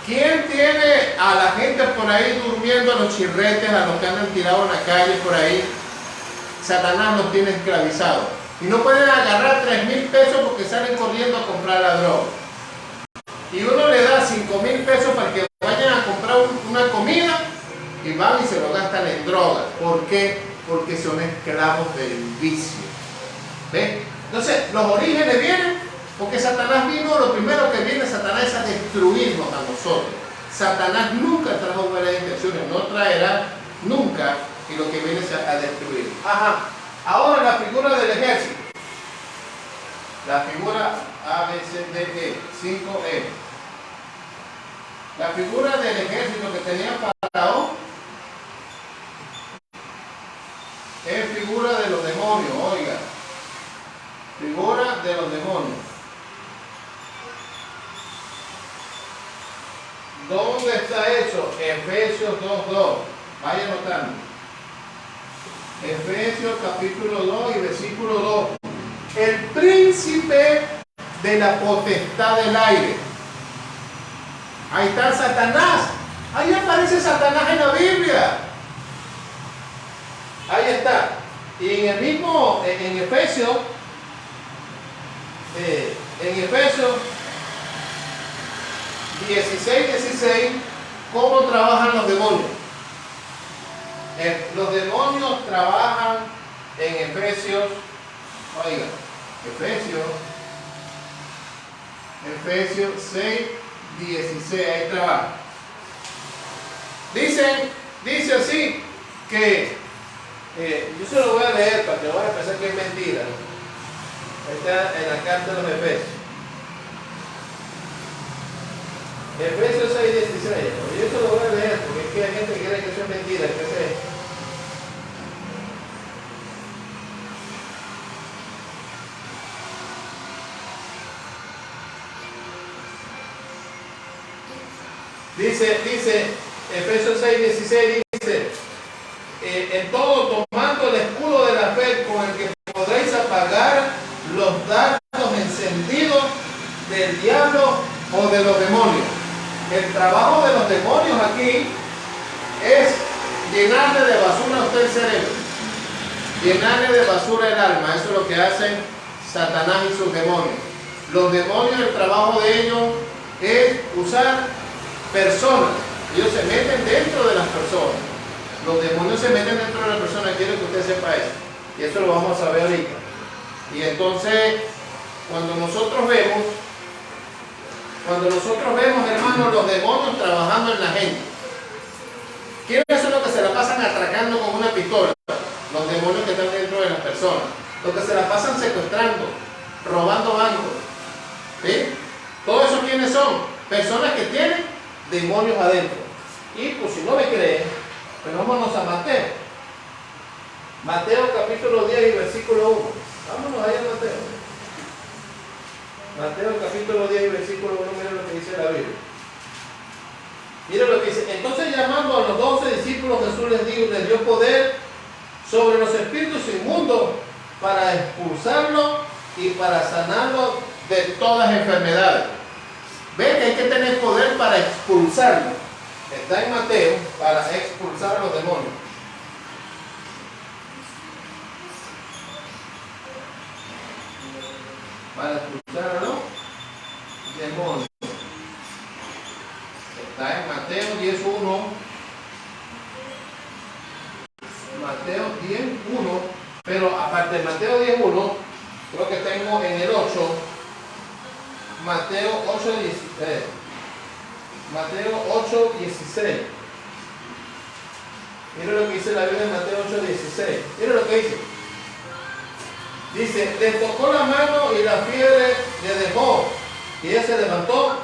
Speaker 1: ¿Quién tiene a la gente por ahí durmiendo, a los chirretes, a los que andan tirados en la calle por ahí? Satanás los tiene esclavizados. Y no pueden agarrar 3,000 pesos porque salen corriendo a comprar la droga. Y uno le da 5,000 pesos para que vayan a comprar una comida y van y se lo gastan en drogas. ¿Por qué? Porque son esclavos del vicio. ¿Ves? Entonces, los orígenes vienen porque Satanás vino, lo primero que viene Satanás es a destruirnos a nosotros. Satanás nunca trajo buenas intenciones, no traerá nunca, y lo que viene es a destruir. Ajá. Ahora la figura del ejército. La figura ABCDE, 5E. La figura del ejército que tenía Faraón es figura de los demonios, oiga. Figura de los demonios. ¿Dónde está eso? Efesios 2:2. Vaya anotando. Efesios capítulo 2 y versículo 2. El príncipe de la potestad del aire. Ahí está Satanás. Ahí aparece Satanás en la Biblia. Ahí está. Y en el mismo, en Efesios 16, ¿cómo trabajan los demonios? Los demonios trabajan en Efesios, oiga, Efesios 6:16, ahí trabaja. Dice así que, yo se lo voy a leer para que no vayan a pensar que es mentira. Está en la carta de los Efesios. Efesios 6:16. Yo se lo voy a leer porque es que hay gente que cree que eso es mentira. Dice Efesios 6:16, dice, en todo tomando el escudo de la fe con el que podréis apagar los dardos encendidos del diablo o de los demonios. El trabajo de los demonios aquí es llenarle de basura a usted el cerebro, llenarle de basura el alma. Eso es lo que hacen Satanás y sus demonios. Los demonios, el trabajo de ellos es usar personas. Ellos se meten dentro de las personas. Los demonios se meten dentro de las personas. Quiero que usted sepa eso. Y eso lo vamos a ver ahorita. Y entonces, cuando nosotros vemos, hermanos, los demonios trabajando en la gente, ¿quiénes son los que se la pasan atracando con una pistola? Los demonios que están dentro de las personas. Los que se la pasan secuestrando, robando bancos. ¿Sí? Todos esos, ¿quiénes son? Personas que tienen demonios adentro. Y pues si no me creen, pues vámonos a Mateo. Mateo capítulo 10 y versículo 1. Vámonos allá a Mateo. Mateo capítulo 10 y versículo 1, mira lo que dice la Biblia. Mira lo que dice. Entonces, llamando a los 12 discípulos, Jesús les dio poder sobre los espíritus inmundos para expulsarlos y para sanarlos de todas enfermedades. Ve que hay que tener poder para expulsarlos. Está en Mateo, para expulsar a los demonios. Para expulsar a los demonios. Está en Mateo 10:1. Mateo 10:1. Pero aparte de Mateo 10:1, creo que tengo en el 8. Mateo 8:16. Mateo 8:16. Mira lo que dice la Biblia en Mateo 8:16. Mira lo que dice. Dice, le tocó la mano y la fiebre le dejó. Y ella se levantó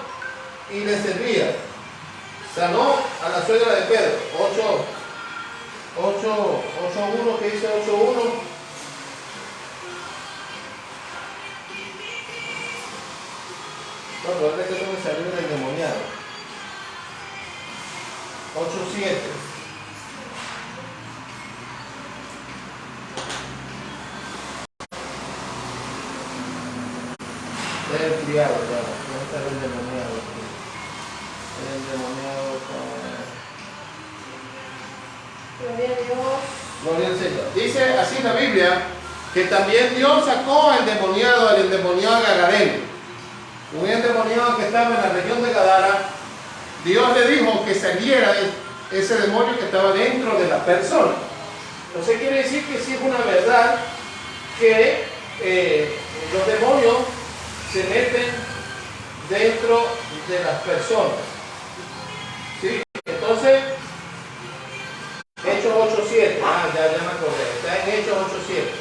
Speaker 1: y le servía. Sanó a la suegra de Pedro. 8:1, ¿qué dice 8:1? No, pero es que tengo que salir del endemoniado. 8:7. El criado, ya. ¿Dónde está el endemoniado? El endemoniado con... Gloria a Dios. Gloria al Señor. Dice así la Biblia, que también Dios sacó al endemoniado gadareno. Un endemoniado que estaba en la región de Gadara. Dios le dijo que saliera ese demonio que estaba dentro de la persona. Entonces quiere decir que sí es una verdad que los demonios se meten dentro de las personas. ¿Sí? Entonces, Hechos 8:7. Ya me acordé. Está en Hechos 8:7.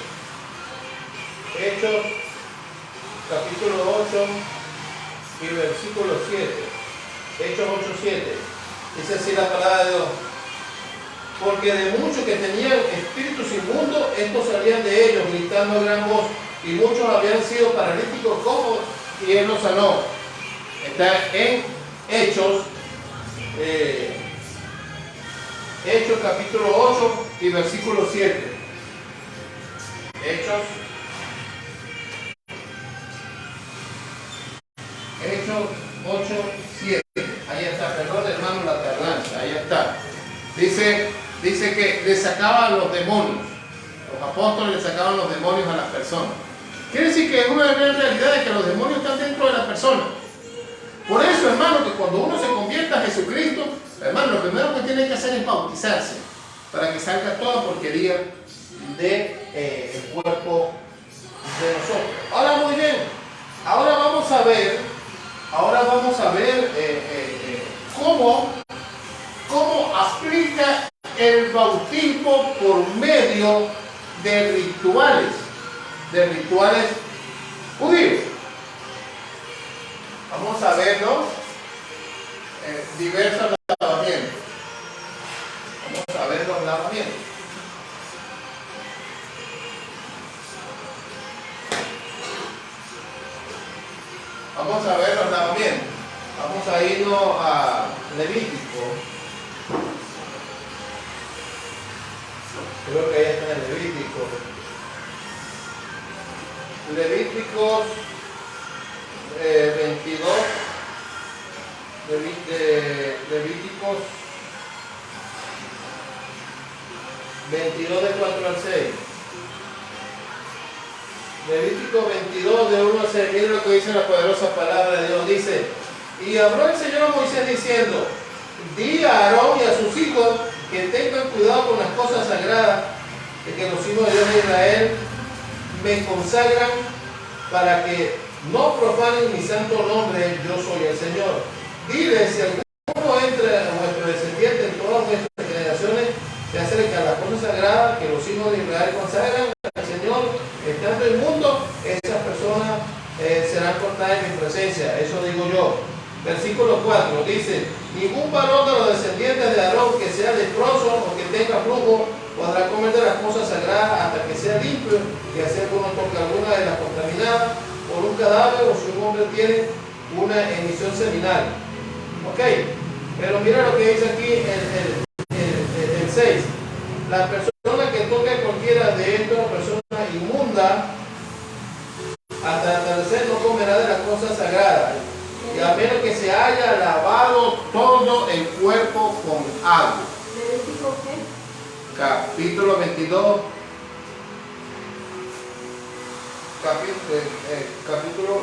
Speaker 1: Hechos capítulo 8 y versículo 7. Hechos 8:7. Dice así la palabra de Dios. Porque de muchos que tenían espíritus inmundos, estos salían de ellos gritando a gran voz. Y muchos habían sido paralíticos como y él los sanó. Está en Hechos, Hechos capítulo 8 y versículo 7. Hechos 8:7. Ahí está, perdón hermano la tardanza, ahí está. Dice que le sacaban los demonios. Los apóstoles le sacaban los demonios a las personas. Quiere decir que una gran realidad es que los demonios están dentro de la persona. Por eso, hermano, que cuando uno se convierta a Jesucristo, hermano, lo primero que tiene que hacer es bautizarse para que salga toda porquería del cuerpo de nosotros. Ahora, muy bien, ahora vamos a ver cómo aplica el bautismo por medio de rituales judíos. Vamos a verlo diversos lavamientos. Vamos a ver los lavamientos. Vamos a ver los lavamientos. Vamos a irnos a Levítico. Creo que ya está en Levítico. Levíticos 22. Levíticos 22 de 4 al 6. Levítico 22 de 1 al 6. Miren lo que dice la poderosa palabra de Dios. Dice: y habló el Señor a Moisés diciendo: di a Aarón y a sus hijos que tengan cuidado con las cosas sagradas de que los hijos de Dios de Israel me consagran, para que no profanen mi santo nombre. Yo soy el Señor. Dile: si alguno entre a vuestro descendiente en todas vuestras generaciones se acerca a las cosas sagradas que los hijos de Israel consagran al Señor, estando inmundo, esas personas serán cortadas en mi presencia. Eso digo yo. Versículo 4 dice: ningún varón de los descendientes de Aarón que sea leproso o que tenga flujo podrá comer de las cosas sagradas hasta que sea limpio, y hacer que no toque alguna de las contaminadas por un cadáver, o si un hombre tiene una emisión seminal. Ok, pero mira lo que dice aquí el 6. La persona que toque cualquiera de estas personas inmunda hasta el atardecer no comerá de las cosas sagradas, y a menos que se haya lavado todo el cuerpo con agua.
Speaker 2: ¿Levítico qué?
Speaker 1: Capítulo 22, capítulo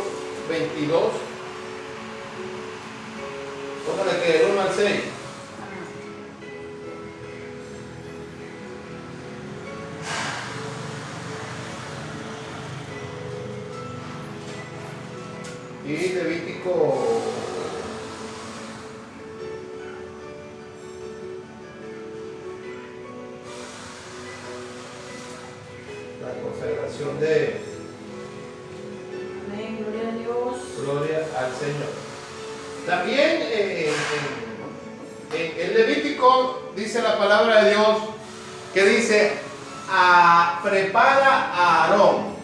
Speaker 1: 22, póngale que del 1 al 6. Y Levítico la consagración de
Speaker 2: Amén, gloria a Dios.
Speaker 1: gloria al Señor. También en Levítico dice la palabra de Dios que dice: prepara a Aarón.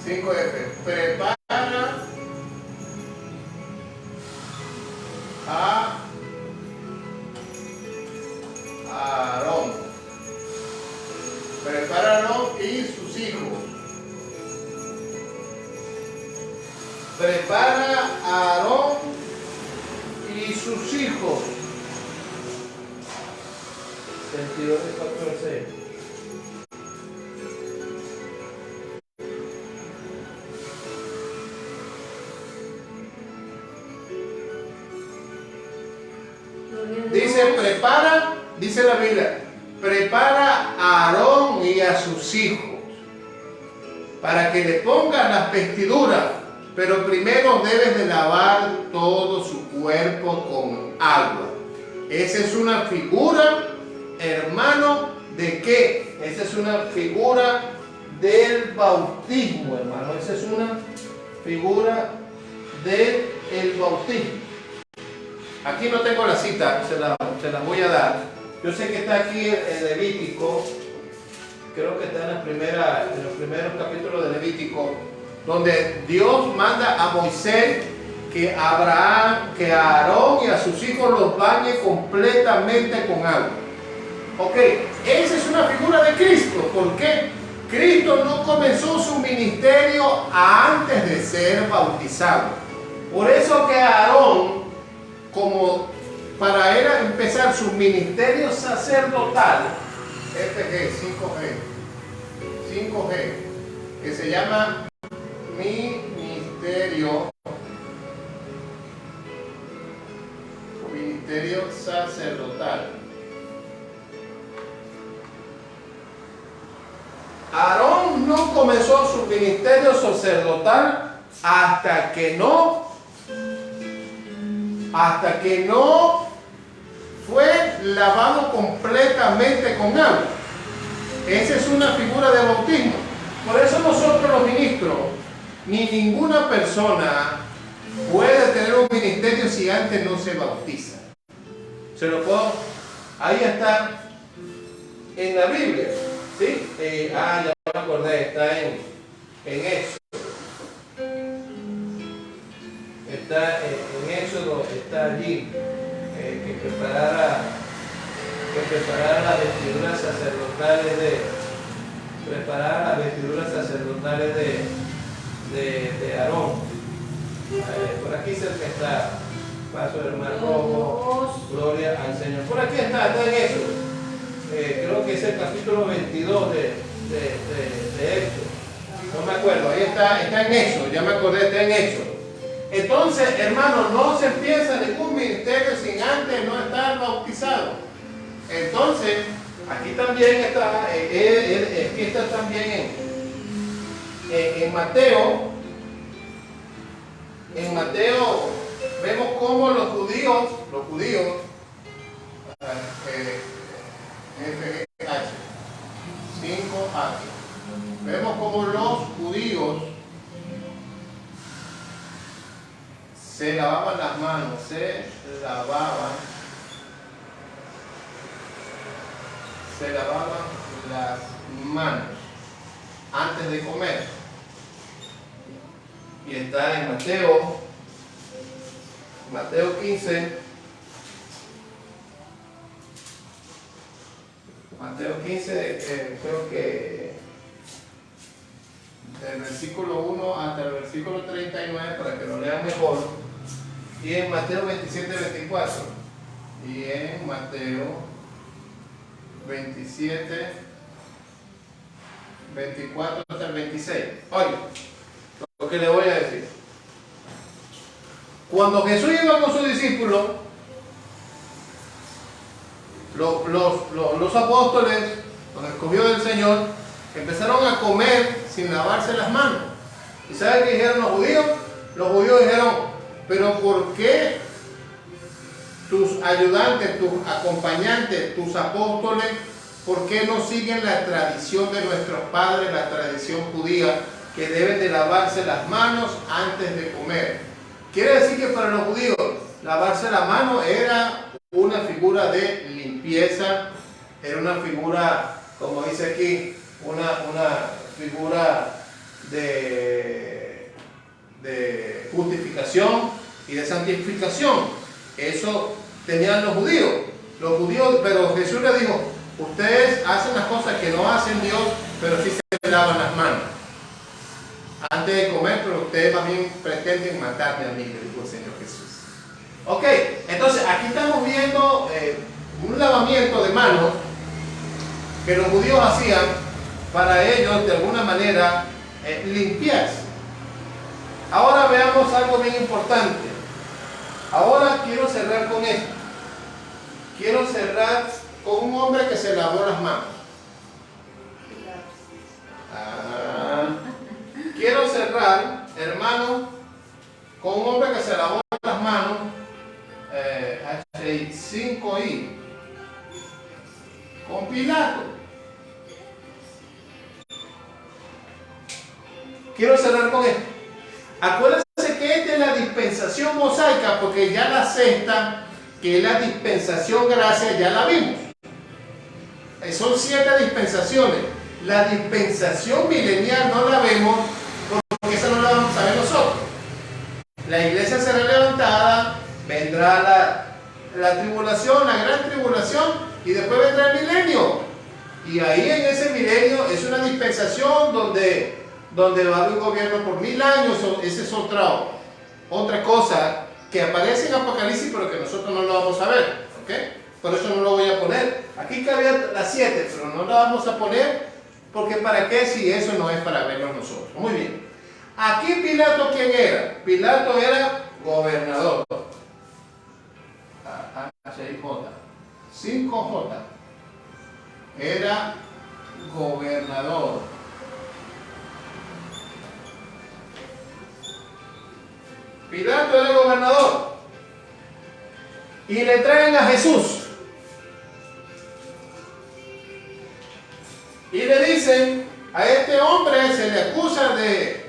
Speaker 1: 5F. Prepara a Aarón. Prepara a Aarón y sus hijos. Prepara a Aarón y sus hijos. 22 de 4 al 6. Dice: prepara, dice la Biblia, prepara a Aarón y a sus hijos para que le pongan las vestiduras, pero primero debes de lavar todo su cuerpo con agua. Esa es una figura, hermano, ¿de qué? Esa es una figura del bautismo, hermano. Esa es una figura del bautismo. Aquí no tengo la cita, se la voy a dar. Yo sé que está aquí en Levítico, creo que está en los primeros capítulos de Levítico, donde Dios manda a Moisés que Aarón y a sus hijos los bañe completamente con agua. Ok, esa es una figura de Cristo. ¿Por qué? Cristo no comenzó su ministerio antes de ser bautizado. Por eso que Aarón, como para él empezar su ministerio sacerdotal, FG, 5G, que se llama ministerio sacerdotal. Aarón no comenzó su ministerio sacerdotal hasta que no fue lavado completamente con agua. Esa es una figura de bautismo. Por eso nosotros los ministros, ni ninguna persona puede tener un ministerio si antes no se bautiza. Se lo puedo Ahí está en la Biblia. ¿Sí? Ya me acordé, está en Éxodo. Está en Éxodo, está allí que preparara las vestiduras sacerdotales de Aarón. Por aquí cerca está paso del Mar Rojo, gloria al Señor. Por aquí está en Éxodo. Creo que es el capítulo 22 de Éxodo. No me acuerdo, ahí está en Éxodo, ya me acordé, está en Éxodo. Entonces, hermanos, no se empieza ningún ministerio sin antes no estar bautizado. Entonces, aquí también está, está también en Mateo. En Mateo vemos cómo los judíos, FH, 5H, vemos cómo los judíos se lavaban las manos, las manos antes de comer. Y está en Mateo 15. Mateo 15, creo que del versículo 1 hasta el versículo 39, para que lo lean mejor. Y en Mateo 27, 24. Y en Mateo 27, 24 hasta el 26. Oye, lo que le voy a decir. Cuando Jesús iba con sus discípulos, los apóstoles, los escogió del Señor, empezaron a comer sin lavarse las manos. ¿Y saben qué dijeron los judíos? Los judíos dijeron, pero ¿por qué tus ayudantes, tus acompañantes, tus apóstoles, por qué no siguen la tradición de nuestros padres, la tradición judía, que deben de lavarse las manos antes de comer? Quiere decir que para los judíos lavarse la mano era una figura de limpieza, era una figura, como dice aquí, una figura de justificación y de santificación. Eso tenían los judíos, pero Jesús le dijo, ustedes hacen las cosas que no hacen Dios, pero sí se lavan las manos antes de comer, pero ustedes también pretenden matarme a mí, le dijo el Señor Jesús. Ok, entonces aquí estamos viendo un lavamiento de manos que los judíos hacían para ellos de alguna manera limpiarse. Ahora veamos algo bien importante. Ahora quiero cerrar con esto. Quiero cerrar con un hombre que se lavó las manos. Quiero cerrar, hermano, con un hombre que se lavó las manos, H5I, con Pilato. Quiero cerrar con esto. Acuérdense que es de la dispensación mosaica, porque ya la sexta, que es la dispensación gracia, ya la vimos. Son 7 dispensaciones. La dispensación milenial no la vemos, porque esa no la vamos a ver nosotros. La iglesia será levantada, vendrá la tribulación, la gran tribulación, y después vendrá el milenio. Y ahí en ese milenio es una dispensación donde va a haber un gobierno por 1000 años. Esa es otra cosa que aparece en Apocalipsis, pero que nosotros no lo vamos a ver. ¿Okay? Por eso no lo voy a poner. Aquí cabía las 7, pero no la vamos a poner, porque ¿para qué si eso no es para verlo nosotros? Muy bien. Aquí Pilato, ¿quién era? Pilato era gobernador. 5J. Era gobernador. Pilato era gobernador. Y le traen a Jesús. Y le dicen, a este hombre se le acusa de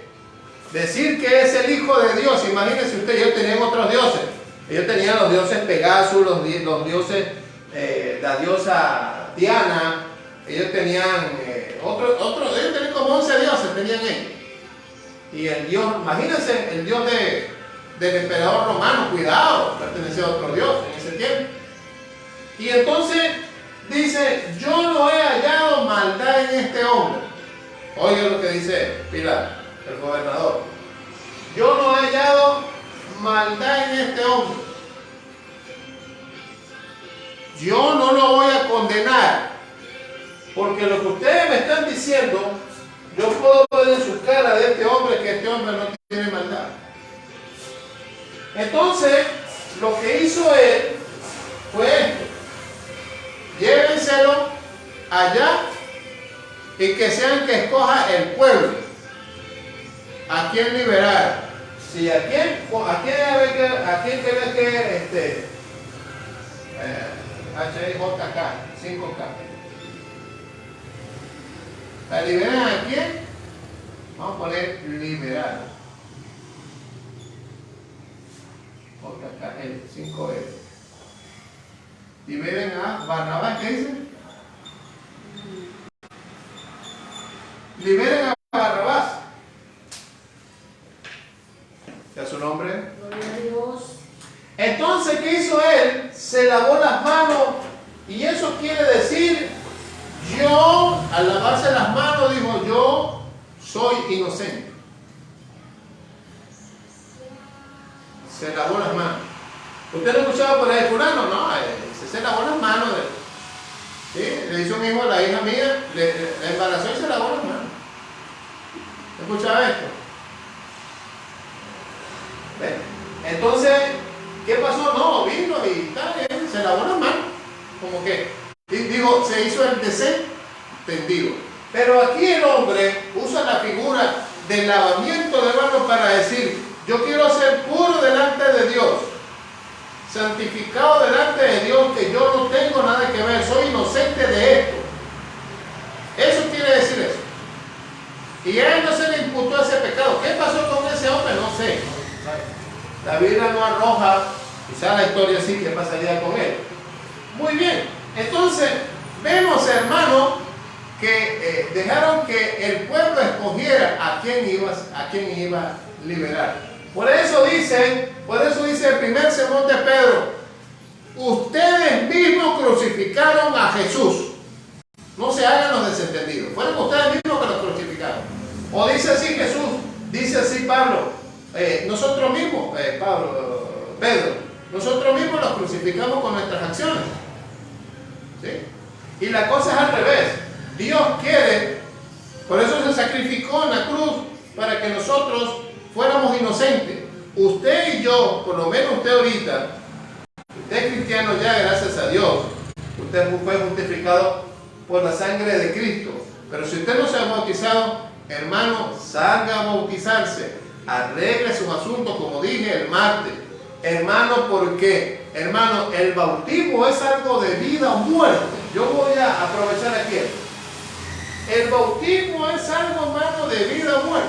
Speaker 1: decir que es el Hijo de Dios. Imagínense usted, ellos tenían otros dioses. Ellos tenían los dioses Pegasus, los dioses la diosa Diana. Ellos tenían ellos tenían como 11 dioses, tenían ellos. Y el dios, imagínense, el dios del emperador romano, cuidado, pertenecía a otro dios en ese tiempo. Y entonces dice, yo no he hallado maldad en este hombre. Oye lo que dice Pilato, el gobernador. Yo no he hallado maldad en este hombre. Yo no lo voy a condenar, porque lo que ustedes me están diciendo, yo puedo ver en su cara de este hombre que este hombre no tiene maldad. Entonces, lo que hizo él fue esto: llévenselo allá y que sean que escoja el pueblo a quién liberar. Si a quién cree que HIJK 5K. ¿La liberan a quién? Vamos a poner liberar. JKL 5L. Liberen a Barrabás, ¿qué dice? Liberen a Barrabás. ¿Qué es su nombre?
Speaker 2: Gloria a Dios.
Speaker 1: Entonces, ¿qué hizo él? Se lavó las manos, y eso quiere decir, yo, al lavarse las manos, dijo, yo soy inocente. Se lavó las manos. ¿Usted lo escuchaba por ahí, fulano? No, se lavó las manos. ¿Sí? Le hizo un hijo a la hija mía, le embarazó y se lavó las manos. ¿Escuchaba esto? ¿Ven? Entonces, ¿qué pasó? No, vino y tal, se lavó las manos. Como que, digo, se hizo el desentendido. Pero aquí el hombre usa la figura del lavamiento de manos para decir, yo quiero ser puro delante de Dios, santificado delante de Dios, que yo no tengo nada que ver, soy inocente de esto. Eso quiere decir eso. Y a él no se le imputó ese pecado. ¿Qué pasó con ese hombre? No sé. La Biblia no arroja, quizá la historia sí, qué pasaría con él. Muy bien. Entonces, vemos, hermano, que dejaron que el pueblo escogiera a quién iba a liberar. Por eso dice el primer sermón de Pedro, ustedes mismos crucificaron a Jesús. No se hagan los desentendidos. Fueron ustedes mismos que los crucificaron. O dice así Jesús, dice así Pablo, nosotros mismos, Pedro, nosotros mismos los crucificamos con nuestras acciones. ¿Sí? Y la cosa es al revés. Dios quiere, por eso se sacrificó en la cruz, para que nosotros fuéramos inocentes. Usted y yo, por lo menos usted ahorita, usted es cristiano ya, gracias a Dios. Usted fue justificado por la sangre de Cristo. Pero si usted no se ha bautizado, hermano, salga a bautizarse. Arregle sus asuntos, como dije el martes. Hermano, ¿por qué? Hermano, el bautismo es algo de vida o muerte. Yo voy a aprovechar aquí. El bautismo es algo, hermano, de vida o muerte.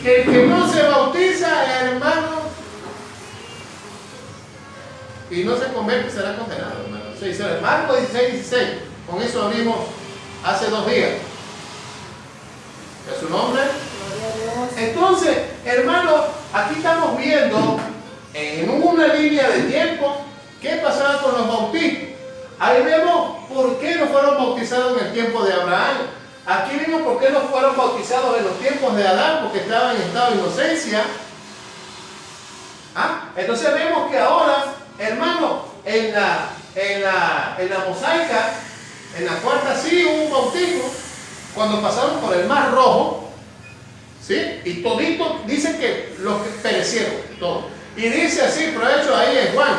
Speaker 1: El que no se bautiza, hermano, y no se convierte, será condenado, hermano. Marcos 16:16. Con eso abrimos hace 2 días. ¿Es su nombre? Entonces, hermano, aquí estamos viendo en una línea de tiempo qué pasaba con los bautismos. Ahí vemos por qué no fueron bautizados en el tiempo de Abraham. Aquí vemos por qué no fueron bautizados en los tiempos de Adán, porque estaban en estado de inocencia. Entonces vemos que ahora, hermano, en la mosaica, en la cuarta sí hubo un bautismo, cuando pasaron por el Mar Rojo, ¿sí? Y todito dicen que los que perecieron, todos. Y dice así, por hecho ahí en Juan,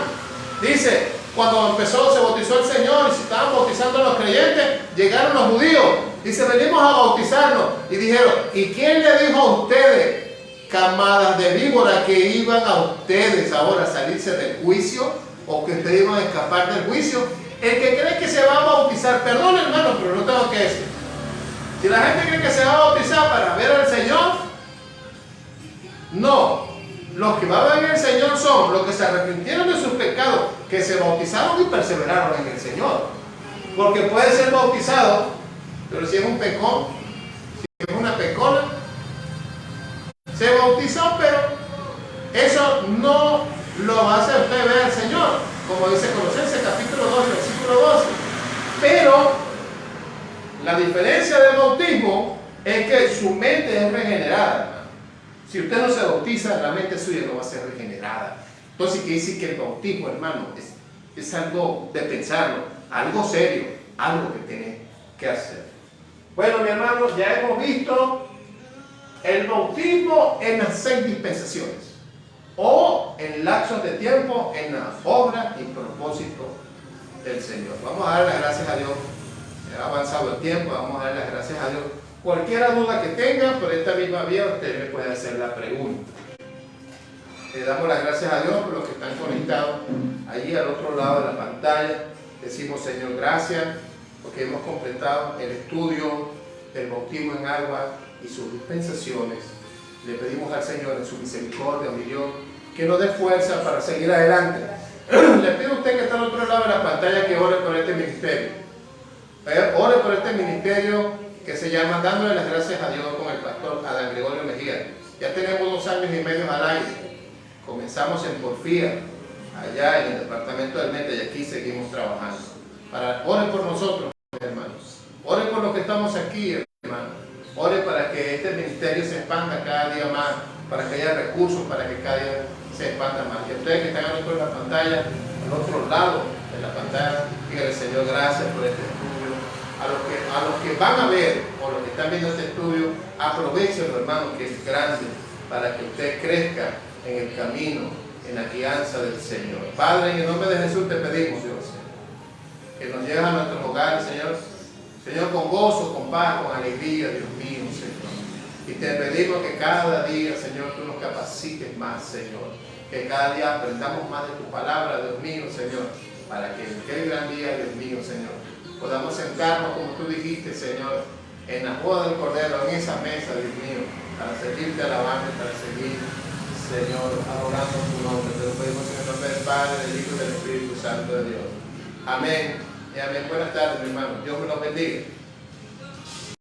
Speaker 1: dice, cuando se bautizó el Señor y se estaban bautizando los creyentes, llegaron los judíos, dice, venimos a bautizarnos. Y dijeron, ¿y quién le dijo a ustedes, camadas de víbora, que iban a ustedes ahora a salirse del juicio? ¿O que ustedes iban a escapar del juicio? El que cree que se va a bautizar, perdón hermano, pero no tengo que decir. Si la gente cree que se va a bautizar para ver al Señor, no. Los que van a ver al Señor son los que se arrepintieron de sus pecados pecado, que se bautizaron y perseveraron en el Señor. Porque puede ser bautizado, pero si es un pecón, si es una pecona, se bautizó, pero eso no lo hace usted ver al Señor, como dice Colosenses capítulo 2, versículo 12. Pero la diferencia del bautismo es que su mente es regenerada. Si usted no se bautiza, la mente suya no va a ser regenerada. Entonces, quiere decir que el bautismo, hermano, es algo de pensarlo, algo serio, algo que tiene que hacer. Bueno, mi hermano, ya hemos visto el bautismo en las 6 dispensaciones o en lapsos de tiempo en las obras y propósitos del Señor. Vamos a dar las gracias a Dios. Ha avanzado el tiempo, vamos a dar las gracias a Dios. Cualquier duda que tenga por esta misma vía, usted me puede hacer la pregunta. Le damos las gracias a Dios por los que están conectados allí al otro lado de la pantalla. Decimos, Señor, gracias porque hemos completado el estudio del bautismo en agua y sus dispensaciones. Le pedimos al Señor en su misericordia, mi Dios, que nos dé fuerza para seguir adelante. Le pido a usted que está al otro lado de la pantalla que ore por este ministerio. Ore por este ministerio que se llama Dándole las Gracias a Dios con el pastor Adán Gregorio Mejía. Ya tenemos 2 años y medio al aire. Comenzamos en Porfía, allá en el departamento del Meta, y aquí seguimos trabajando. Ore por nosotros, hermanos. Ore por los que estamos aquí, hermanos. Ore para que este ministerio se expanda cada día más, para que haya recursos, para que cada día se expanda más. Y ustedes que están al otro de la pantalla, al otro lado de la pantalla, díganle, Señor, gracias por este estudio. A los que van a ver o los que están viendo este estudio, aprovechenlo, hermano, que es grande, para que usted crezca en el camino, en la guianza del Señor. Padre, en el nombre de Jesús te pedimos, Dios, que nos lleves a nuestros hogares, Señor. Señor, con gozo, con paz, con alegría, Dios mío, Señor. Y te pedimos que cada día, Señor, tú nos capacites más, Señor. Que cada día aprendamos más de tu palabra, Dios mío, Señor. Para que en aquel gran día, Dios mío, Señor, podamos sentarnos, como tú dijiste, Señor, en la boda del Cordero, en esa mesa, Dios mío, para seguirte alabando, para seguir, Señor, adorando tu nombre. Te lo pedimos en el nombre del Padre, del Hijo y del Espíritu Santo de Dios. Amén. Y amén. Buenas tardes, mi hermano. Dios me los bendiga.